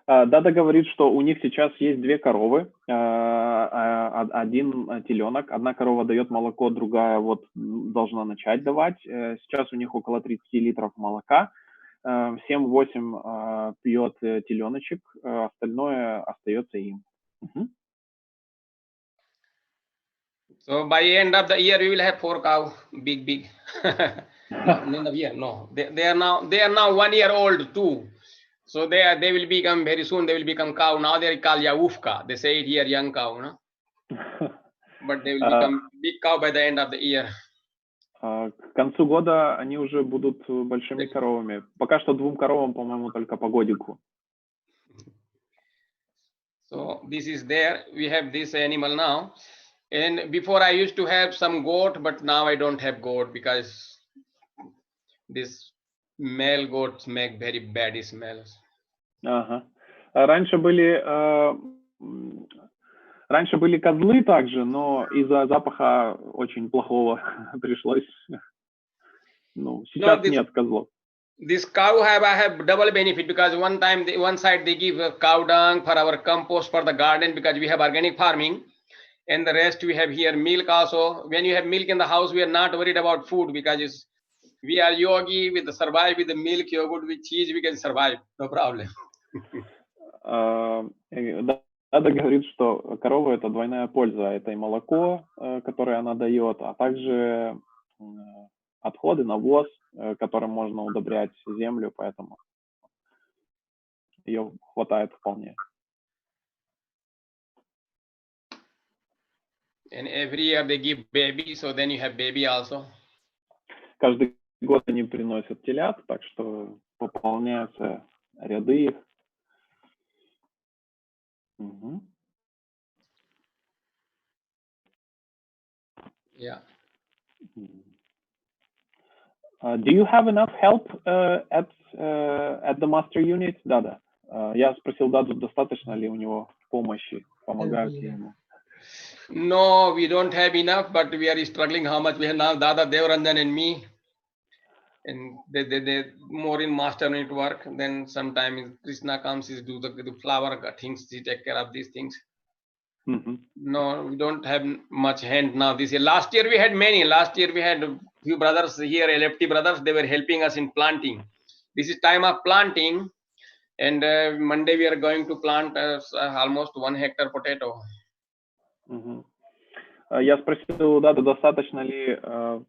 Speaker 3: Дада говорит, что у них сейчас есть 2 коровы, 1 теленок, 1 корова дает молоко, другая вот должна начать давать. Сейчас у них около 30 литров молока, 7-8 пьет теленочек, остальное остается им.
Speaker 2: So by end of the year we will have 4 cow, big. No, end of year, no. They are now 1 year old too. So they will become very soon. They will become cow. Now they are called Yaufka. They say it here, young cow, no? But they will become big cow by the end of the year.
Speaker 3: К концу года они уже будут большими коровами. Пока что 2 коровам, по-моему, только по годику.
Speaker 2: So this is there. We have this animal now. And before I used to have some goat, but now I don't have goat because this male goats make very bad smells.
Speaker 3: Раньше были козлы также, но из-за запаха очень плохого пришлось. Ну, сейчас нет козлов.
Speaker 2: This cow I have double benefit because one side they give cow dung for our compost for the garden because we have organic farming, and the rest we have here milk also. When you have milk in the house, we are not worried about food because we are yogi with the survive with the milk, yogurt, with cheese, we can survive, no problem.
Speaker 3: Дада говорит, что корова это двойная польза. Это и молоко, которое она дает, а также отходы, навоз, которым можно удобрять землю, поэтому ее хватает вполне.
Speaker 2: And every year they give baby, so then you have baby also.
Speaker 3: Каждый год они приносят телят, так что пополняются ряды их.
Speaker 2: Yeah.
Speaker 3: Do you have enough help at the master unit, Dada? Я спросил Даду, достаточно ли у него помощи, помогают ли ему?
Speaker 2: No, we don't have enough, but we are struggling how much we have now, Dada, Devaranjan and me. and they more in master network. Then sometimes Krishna comes, is do the flower things, he take care of these things. No, we don't have much hand now this year. Last year we had many. Last year we had a few brothers here, LFT brothers, they were helping us in planting. This is time of planting, and Monday we are going to plant almost 1 hectare potato.
Speaker 3: Я спросил у Дады, достаточно ли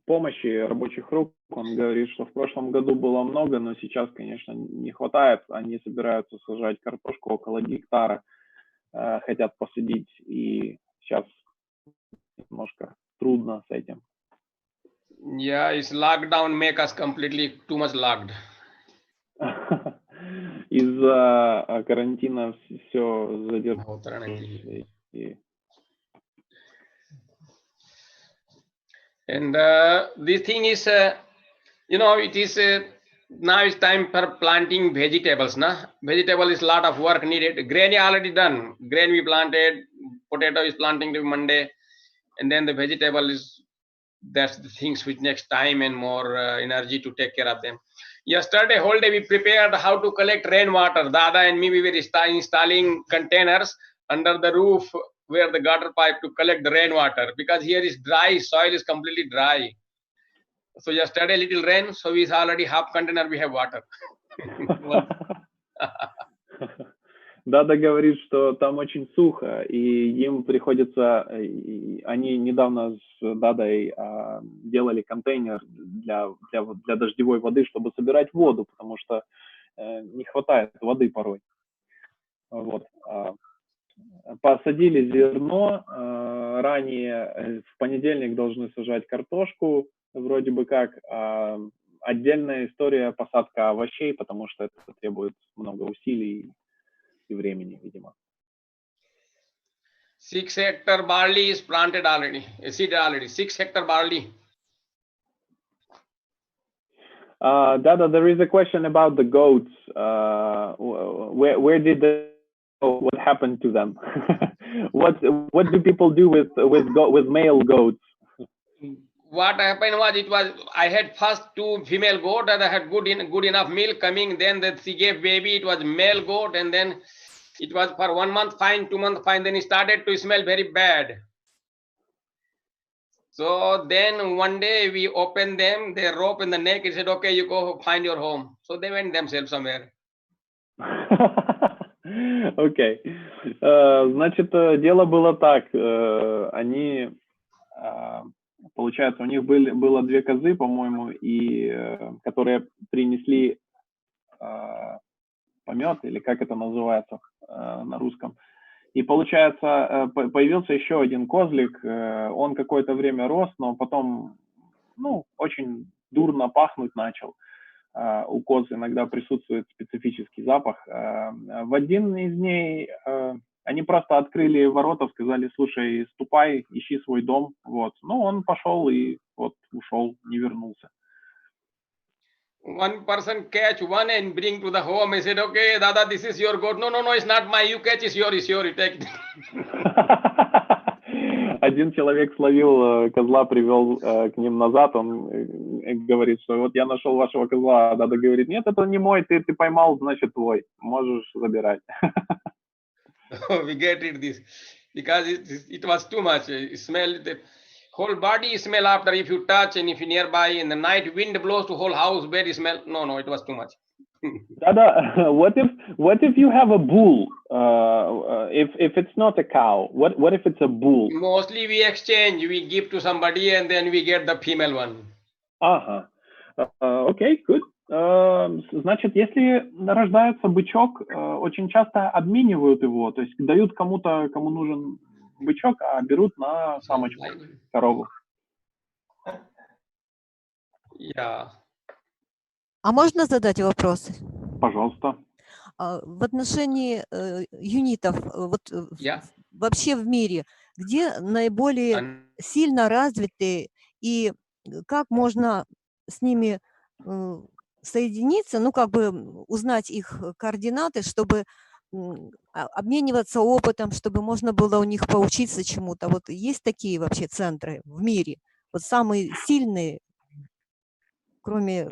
Speaker 3: помощи рабочих рук. Он говорит, что в прошлом году было много, но сейчас, конечно, не хватает. Они собираются сажать картошку около гектара, хотят посадить, и сейчас немножко трудно с этим.
Speaker 2: Yeah, it's lockdown make us completely too much locked.
Speaker 3: Из-за карантина все задерживается.
Speaker 2: And this thing is, it is now it's time for planting vegetables. Vegetable is a lot of work needed. Grain is already done. Grain we planted, potato is planting to Monday, and then the vegetable is, that's the things which next time and more energy to take care of them. Yesterday whole day we prepared how to collect rainwater. Dada and me, we were installing containers under the roof where the gutter pipe to collect the rainwater, because here is dry, soil is completely dry. So yesterday little rain, so we already half container we have water.
Speaker 3: Дада говорит, что там очень сухо, и им приходится, они недавно с Дадой делали контейнер для дождевой воды, чтобы собирать воду, потому что не хватает воды порой. Вот. Посадили зерно, ранее в понедельник должны сажать картошку, вроде бы как. Отдельная история посадка овощей, потому что это требует много усилий и времени, видимо.
Speaker 2: 6 hectare barley is planted already, seeded already. 6 hectare barley.
Speaker 3: Dada, there is a question about the goats. Where did they go? What happened to them? What do people do with male goats?
Speaker 2: What happened was, I had first 2 female goat that had good enough milk coming. Then that she gave baby, it was male goat, and then it was for 1 month fine, 2 months fine. Then it started to smell very bad. So then one day we opened them, their rope in the neck. He said, "Okay, you go find your home." So they went themselves somewhere.
Speaker 3: Окей. Значит, дело было так. Они, получается, у них было 2 козы, по-моему, и которые принесли помет, или как это называется на русском. И получается, появился еще один козлик, он какое-то время рос, но потом, очень дурно пахнуть начал. У коз иногда присутствует специфический запах. В один из дней они просто открыли ворота, сказали: "Слушай, ступай, ищи свой дом". Вот. Он пошел и вот ушел, не вернулся.
Speaker 2: One person catch one and bring to the home. He said, "Okay, Dada, this is your goat." No, it's not my. You catch, it's yours, you take it.
Speaker 3: Один человек словил козла, привел к ним назад. Он говорит, что вот я нашел вашего козла. Дада говорит: "Нет, это не мой, ты поймал, значит твой. Можешь забирать".
Speaker 2: We get it this because it was too much. It smelled, the whole body smell after if you touch, and if you nearby in the night wind blows to whole house, bed smell. No, it was too much.
Speaker 3: Dada, what if you have a bull? If it's not a cow, what if it's a bull?
Speaker 2: Mostly we exchange, we give to somebody, and then we get the female one.
Speaker 3: Okay, good. Значит, если рождается бычок, очень часто обменивают его, то есть дают кому-то, кому нужен бычок, а берут на самочку корову.
Speaker 2: Yeah.
Speaker 10: А можно задать вопросы?
Speaker 3: Пожалуйста.
Speaker 10: В отношении юнитов, вообще в мире, где наиболее сильно развитые и как можно с ними соединиться, узнать их координаты, чтобы обмениваться опытом, чтобы можно было у них поучиться чему-то. Вот есть такие вообще центры в мире? Вот самые сильные, кроме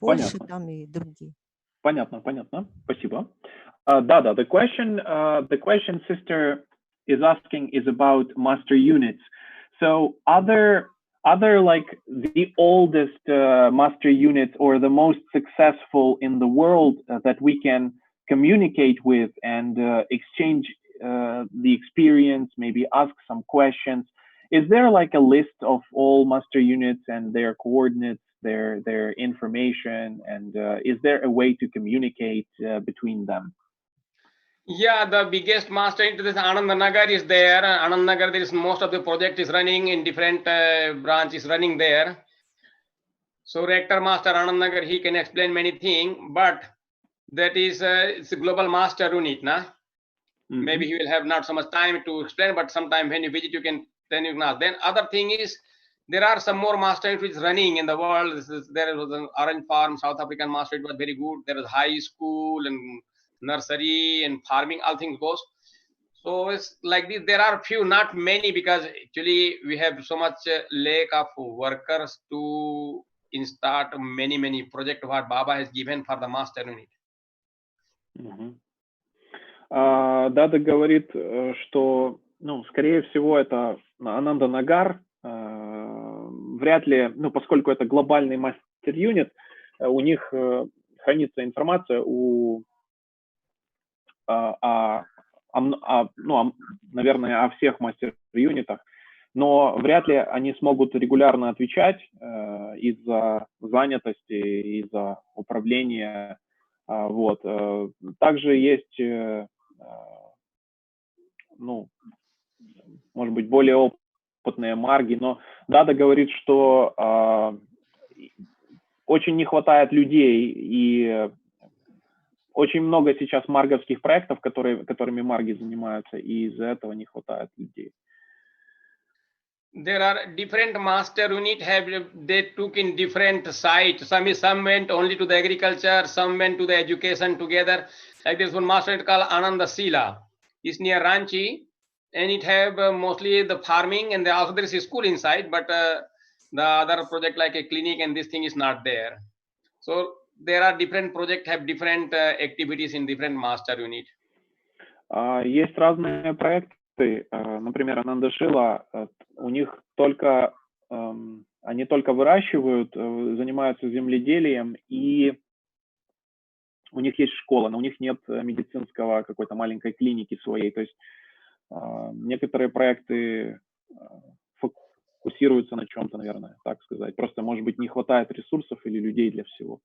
Speaker 10: Польши там и другие.
Speaker 3: Понятно. Спасибо. Dada, the question sister is asking is about master units. So other like the oldest master units or the most successful in the world that we can communicate with and exchange the experience, maybe ask some questions. Is there like a list of all master units and their coordinates, their information, and is there a way to communicate between them?
Speaker 2: Yeah, the biggest master into this Anandanagar is there. Anandanagar, there is most of the project is running in different branches running there. So rector master Anandanagar, he can explain many things, but that is it's a global master unit, na? Mm-hmm. Maybe he will have not so much time to explain, but sometime when you visit, you can ask. Then other thing is there are some more master units which is running in the world. There was an orange farm, South African master, it was very good. There is high school and nursery and farming, all things goes. So it's like this. There are few, not many, because actually we have so much lack of workers to start many projects what Baba has given for the master unit.
Speaker 3: Дада говорит, что, скорее всего, это Ананда-Нагар. Вряд ли, поскольку это глобальный мастер-юнит, у них хранится информация наверное, о всех мастер-юнитах, но вряд ли они смогут регулярно отвечать из-за занятости, из-за управления. Вот. Также есть, может быть, более опытные марги, но Дада говорит, что очень не хватает людей, и очень много сейчас марговских проектов, которыми марги занимаются, и из-за этого не хватает людей.
Speaker 2: There are different master unit they took in different sites. Some went only to the agriculture, some went to the education together. Like there's one master unit called Ananda Sila. It's near Ranchi, and it have mostly the farming, and also there is a school inside, but the other project like a clinic and this thing is not there. So there are different projects have different activities in different master unit.
Speaker 3: Есть разные проекты. Например, Ананда Шила, у них только, они только выращивают, занимаются земледелием, и у них есть школа, но у них нет медицинского какой-то маленькой клиники своей. То есть некоторые проекты фокусируются на чем-то, наверное, так сказать. Просто, может быть, не хватает ресурсов или людей для всего.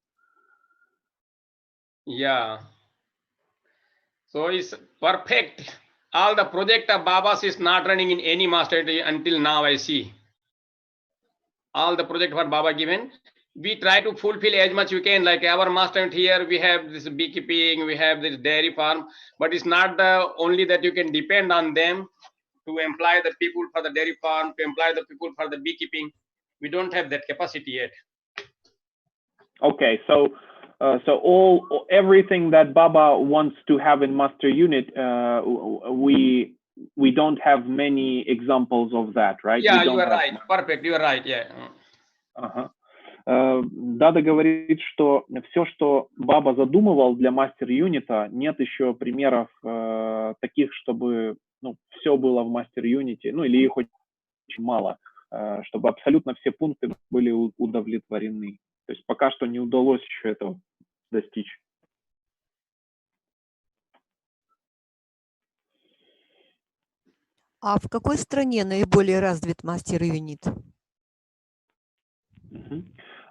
Speaker 2: Yeah. So it's perfect. All the project of Baba's is not running in any master until now, I see. All the project what Baba given, we try to fulfill as much we can. Like our master here, we have this beekeeping, we have this dairy farm, but it's not the only that you can depend on them to employ the people for the dairy farm, to employ the people for the beekeeping. We don't have that capacity yet.
Speaker 3: Okay, so everything that Baba wants to have in master unit, we don't have many examples of that, right?
Speaker 2: Yeah, you are right. Perfect, you are right. Yeah.
Speaker 3: Дада говорит, что все, что Баба задумывал для мастер-юнита, нет еще примеров таких, чтобы все было в мастер-юните, или их очень мало, чтобы абсолютно все пункты были удовлетворены. То есть пока что не удалось еще этого достичь.
Speaker 10: А в какой стране наиболее развит мастер-юнит?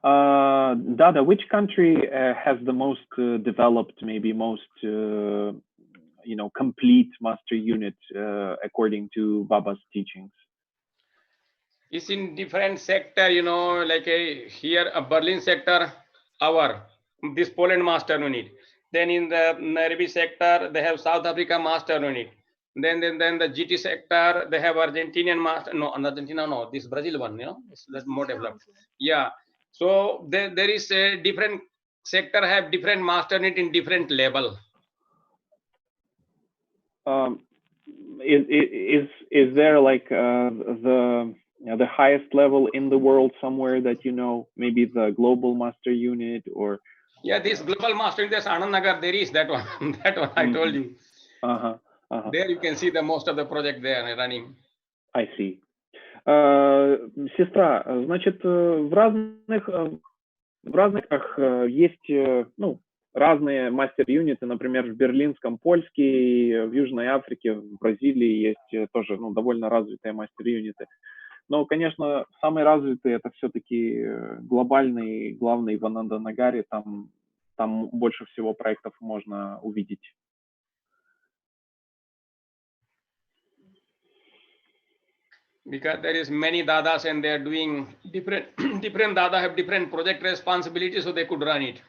Speaker 3: Dada, which country has the most developed, maybe most, complete master unit according to Baba's teachings?
Speaker 2: It's in different sector, like here a Berlin sector, this Poland master unit. Then in the Nairobi sector, they have South Africa master unit. Then the GT sector, they have Argentinian master. No, Argentina, no. This Brazil one, that's more developed. Yeah. So there is a different sector have different master unit in different level.
Speaker 3: Is there like the highest level in the world somewhere that you know, maybe the global master unit or?
Speaker 2: Yeah, this global master, there's Anand Nagar, there is that one. That one I told you. There you can see the most of the project there running.
Speaker 3: I see. Сестра, значит, в разных есть, ну, разные мастер-юниты, например, в Берлинском польский, в Южной Африке, в Бразилии есть тоже, ну, довольно развитые мастер-юниты. Но, конечно, самые развитые это все-таки глобальный, главный в Ананданагаре, там больше всего проектов можно увидеть.
Speaker 2: Because there is many dadas and they are doing different dada have different project responsibilities, so they could run it.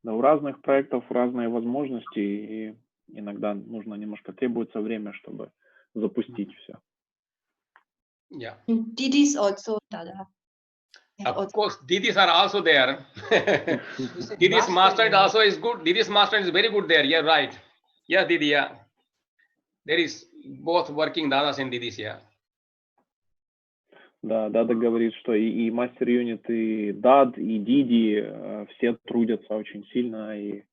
Speaker 3: Да, у разных проектов разные возможности, и иногда нужно немножко требуется время, чтобы запустить все.
Speaker 2: Yeah.
Speaker 5: Didis also Dada.
Speaker 2: Of course, Didis are also there. Didis master also is good. Didis master is very good there. Yeah, right. Yeah, Didi. Yeah. There is both working dadas and Didis. Yeah.
Speaker 3: Да, Дада говорит, что и мастер-юнит, и Дад, и Диди все трудятся очень сильно, и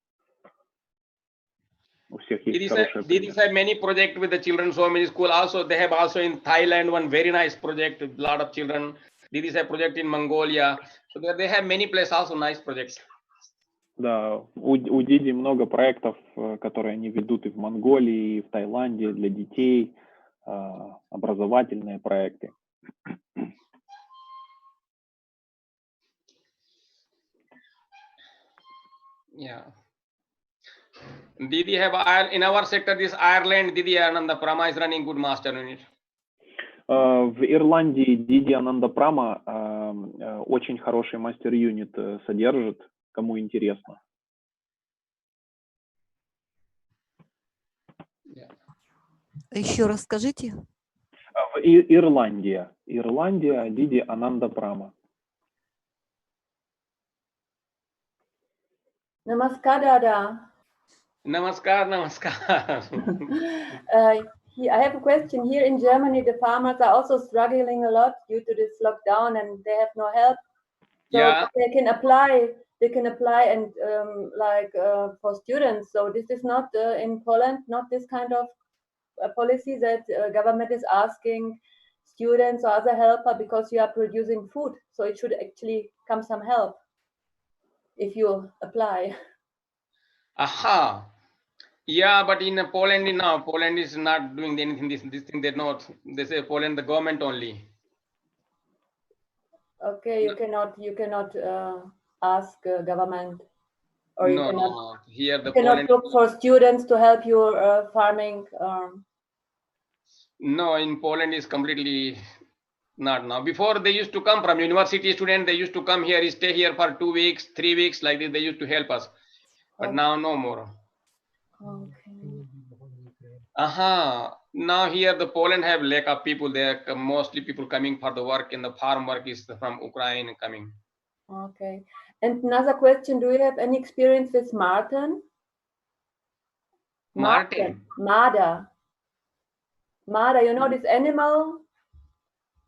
Speaker 3: у всех есть хорошие примеры.
Speaker 2: Didis have many projects with the children, so many schools. Also, they have also in Thailand one very nice project with a lot of children. Didis have project in Mongolia. So they have many places also nice projects.
Speaker 3: Да, у Диди много проектов, которые они ведут и в Монголии, и в Таиланде для детей, образовательные проекты.
Speaker 2: Yeah. Didi have in our sector this Ireland Didi Anandaprama is running good master unit.
Speaker 3: В Ирландии Диди Анандапрама очень хороший мастер-юнит содержит, кому интересно.
Speaker 10: Еще раз скажите.
Speaker 3: Ирландия Диди Анандапрама.
Speaker 13: Namaskar, Dada.
Speaker 2: Namaskar.
Speaker 13: I have a question. Here in Germany, the farmers are also struggling a lot due to this lockdown, and they have no help. So
Speaker 2: yeah.
Speaker 13: they can apply and for students. So this is not in Poland, not this kind of policy that government is asking students or other helper because you are producing food. So it should actually come some help if you apply.
Speaker 2: Aha. Yeah, but in Poland now, Poland is not doing anything. This thing they say Poland the government only.
Speaker 13: Okay, you cannot ask government, or you cannot.
Speaker 2: No. Here the
Speaker 13: you cannot look for students to help your farming.
Speaker 2: No, in Poland is completely not now. Before they used to come from university students. They used to come here, stay here for 2 weeks, 3 weeks, like this. They used to help us, but now no more.
Speaker 13: Okay.
Speaker 2: Now here the Poland have lack of people. There mostly people coming for the work, and the farm work is from Ukraine coming.
Speaker 13: Okay. And another question: do you have any experience with Martin? Marder. You know this animal?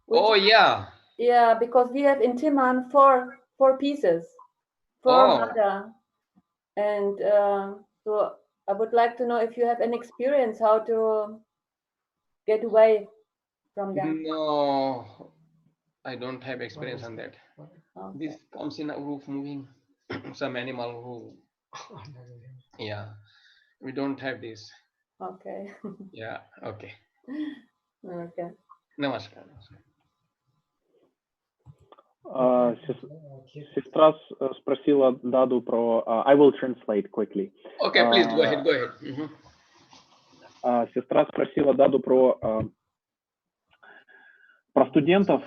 Speaker 2: Oh yeah.
Speaker 13: Yeah, because we have in Timan four pieces. Marder. And so I would like to know if you have any experience how to get away from them.
Speaker 2: No, I don't have experience on that.
Speaker 13: Okay.
Speaker 2: This comes in a roof moving, some animal who. Yeah, we don't have this.
Speaker 13: Okay.
Speaker 2: Yeah. Okay.
Speaker 13: Okay.
Speaker 2: Namaskar.
Speaker 3: Сестра спросила Даду про... I will translate quickly.
Speaker 2: Okay, please go ahead.
Speaker 3: Сестра спросила Даду про студентов,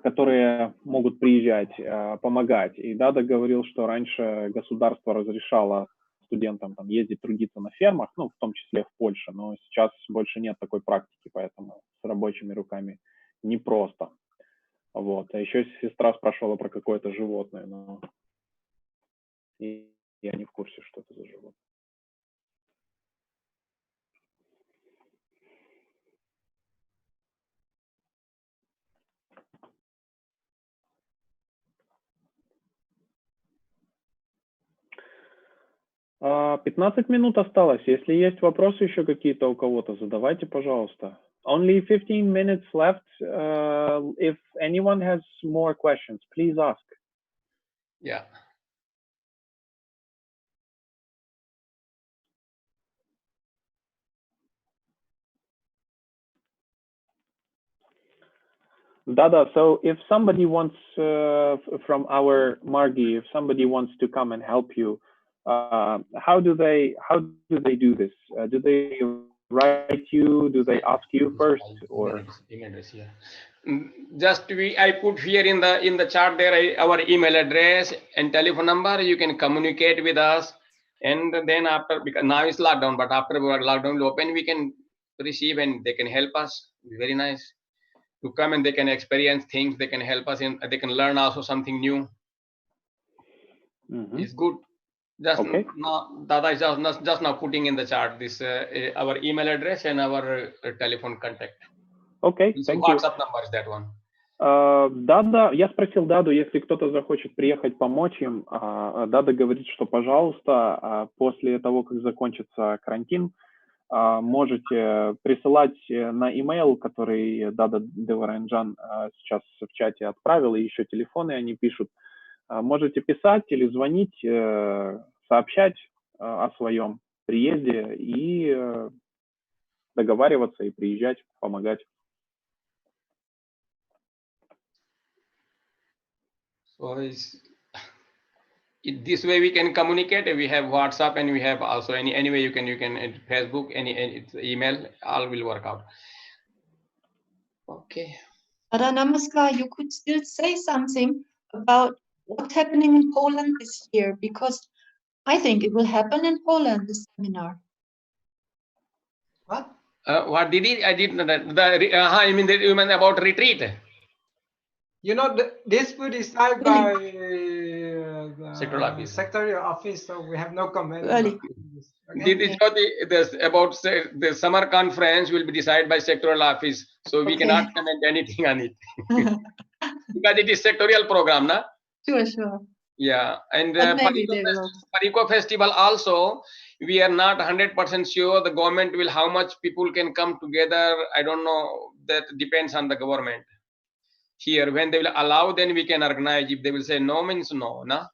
Speaker 3: которые могут приезжать, помогать. И Дада говорил, что раньше государство разрешало студентам там ездить трудиться на фермах, ну, в том числе в Польше, но сейчас больше нет такой практики, поэтому с рабочими руками непросто. Вот. А еще сестра спрашивала про какое-то животное, но я не в курсе, что это за животное. 15 минут осталось. Если есть вопросы еще какие-то у кого-то, задавайте, пожалуйста. Only 15 minutes left. If anyone has more questions, please ask.
Speaker 2: Yeah.
Speaker 3: Dada, so if somebody wants, from our Margi, if somebody wants to come and help you, how do they do this? Do they write you? Do they ask you first, or?
Speaker 2: Just I put here in the chat there our email address and telephone number. You can communicate with us, and then after, because now it's lockdown, but after lockdown will open, we can receive and they can help us. Very nice to come and they can experience things. They can help us they can learn also something new. It's good. Just
Speaker 3: okay.
Speaker 2: now, Dada is just now putting in the chat this our email address and our telephone contact.
Speaker 3: Okay, thank you.
Speaker 2: WhatsApp number is that one.
Speaker 3: Дада, я спросил Даду, если кто-то захочет приехать помочь им. Дада говорит, что, пожалуйста, после того, как закончится карантин, можете присылать на email, который Дада Деваранджан сейчас в чате отправил, и еще телефоны они пишут. Можете писать или звонить, сообщать о своем приезде и договариваться и приезжать, помогать.
Speaker 2: So this way we can communicate. We have WhatsApp and we have also any way you can Facebook, any email, all will work out. Okay.
Speaker 5: Dada Namaskar, you could still say something about what's happening in Poland this year, because I think it will happen in Poland, this seminar.
Speaker 11: What?
Speaker 2: What did it? I didn't. You mean about retreat?
Speaker 11: You know, this will decide by
Speaker 2: the
Speaker 11: secretarial office, so we have no comment.
Speaker 5: Really?
Speaker 2: Okay. This about the summer conference will be decided by sectorial office, so we cannot comment anything on it because it is sectorial program, na?
Speaker 5: Sure.
Speaker 2: Yeah, and
Speaker 5: Pariko
Speaker 2: festival also, we are not 100% sure the government will how much people can come together. I don't know. That depends on the government. Here, when they will allow, then we can organize. If they will say no, means no, na?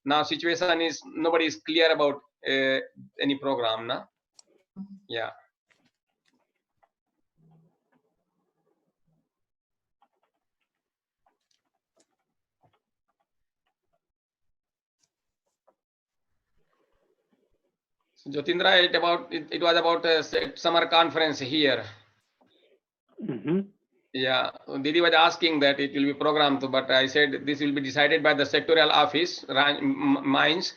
Speaker 2: Now situation is nobody is clear about any program, na? Yeah. So Jyotindra, it was about a summer conference here. Yeah, Didi was asking that it will be programmed, but I said this will be decided by the sectorial office, mines.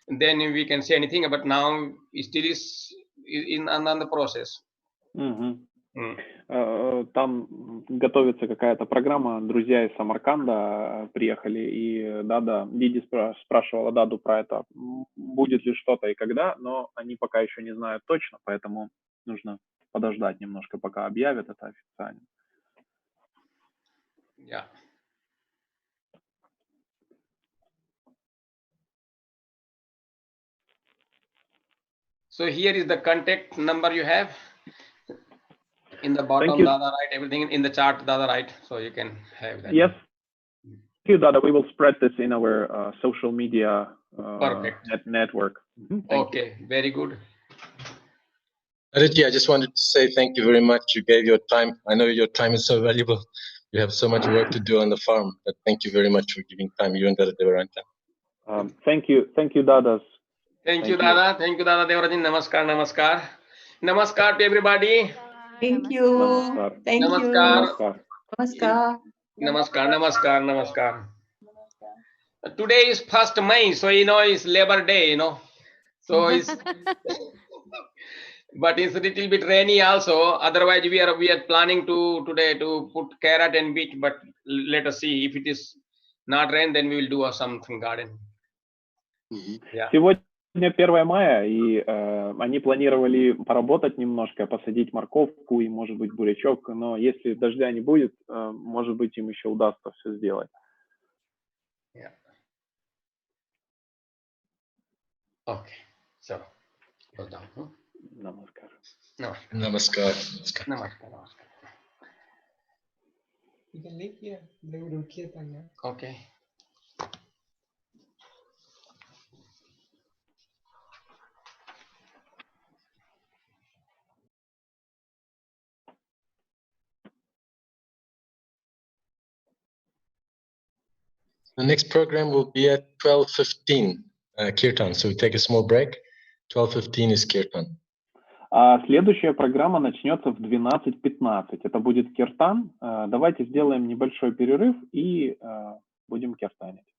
Speaker 2: Then we can say anything, but now it still is on the process.
Speaker 3: Там готовится какая-то программа. Друзья из Самарканда приехали, и Диди спрашивала Даду про это, будет ли что-то и когда, но они пока еще не знают точно, поэтому нужно подождать немножко, пока объявят это официально.
Speaker 2: Yeah. So here is the contact number you have in the bottom, Dada, right? Everything in the chart, Dada, right? So you can have that.
Speaker 3: Yes. Thank you, Dada. We will spread this in our social media network.
Speaker 2: Okay, very good.
Speaker 14: Aditi, I just wanted to say thank you very much. You gave your time. I know your time is so valuable. You have so much work to do on the farm, but thank you very much for giving time. You and Dada Devaranta.
Speaker 3: Thank you, Dadas.
Speaker 2: Thank you, Dada. Thank you, Dada Devarajin. Namaskar. Namaskar to everybody.
Speaker 5: Thank you. Thank
Speaker 2: Namaskar.
Speaker 5: you.
Speaker 2: Namaskar. Today is 1st May, so it's Labor Day, So it's but it's a little bit rainy also. Otherwise, we are planning today to put carrot and beet, but let us see. If it is not rain, then we will do something garden. Yeah.
Speaker 3: Сегодня 1 мая, и они планировали поработать немножко, посадить морковку и, может быть, бурячок, но если дождя не будет, может быть, им еще удастся все сделать.
Speaker 2: Yeah. Okay. So, go down.
Speaker 3: Namaskar.
Speaker 2: Namaskar.
Speaker 14: Namaskar.
Speaker 2: Namaskar. Namaskar.
Speaker 11: You can leave here. They will do kirtan now.
Speaker 2: Okay.
Speaker 14: The next program will be at 12:15 kirtan. So we take a small break. 12:15 is kirtan.
Speaker 3: Следующая программа начнется в 12:15. Это будет киртан. Давайте сделаем небольшой перерыв и будем киртанить.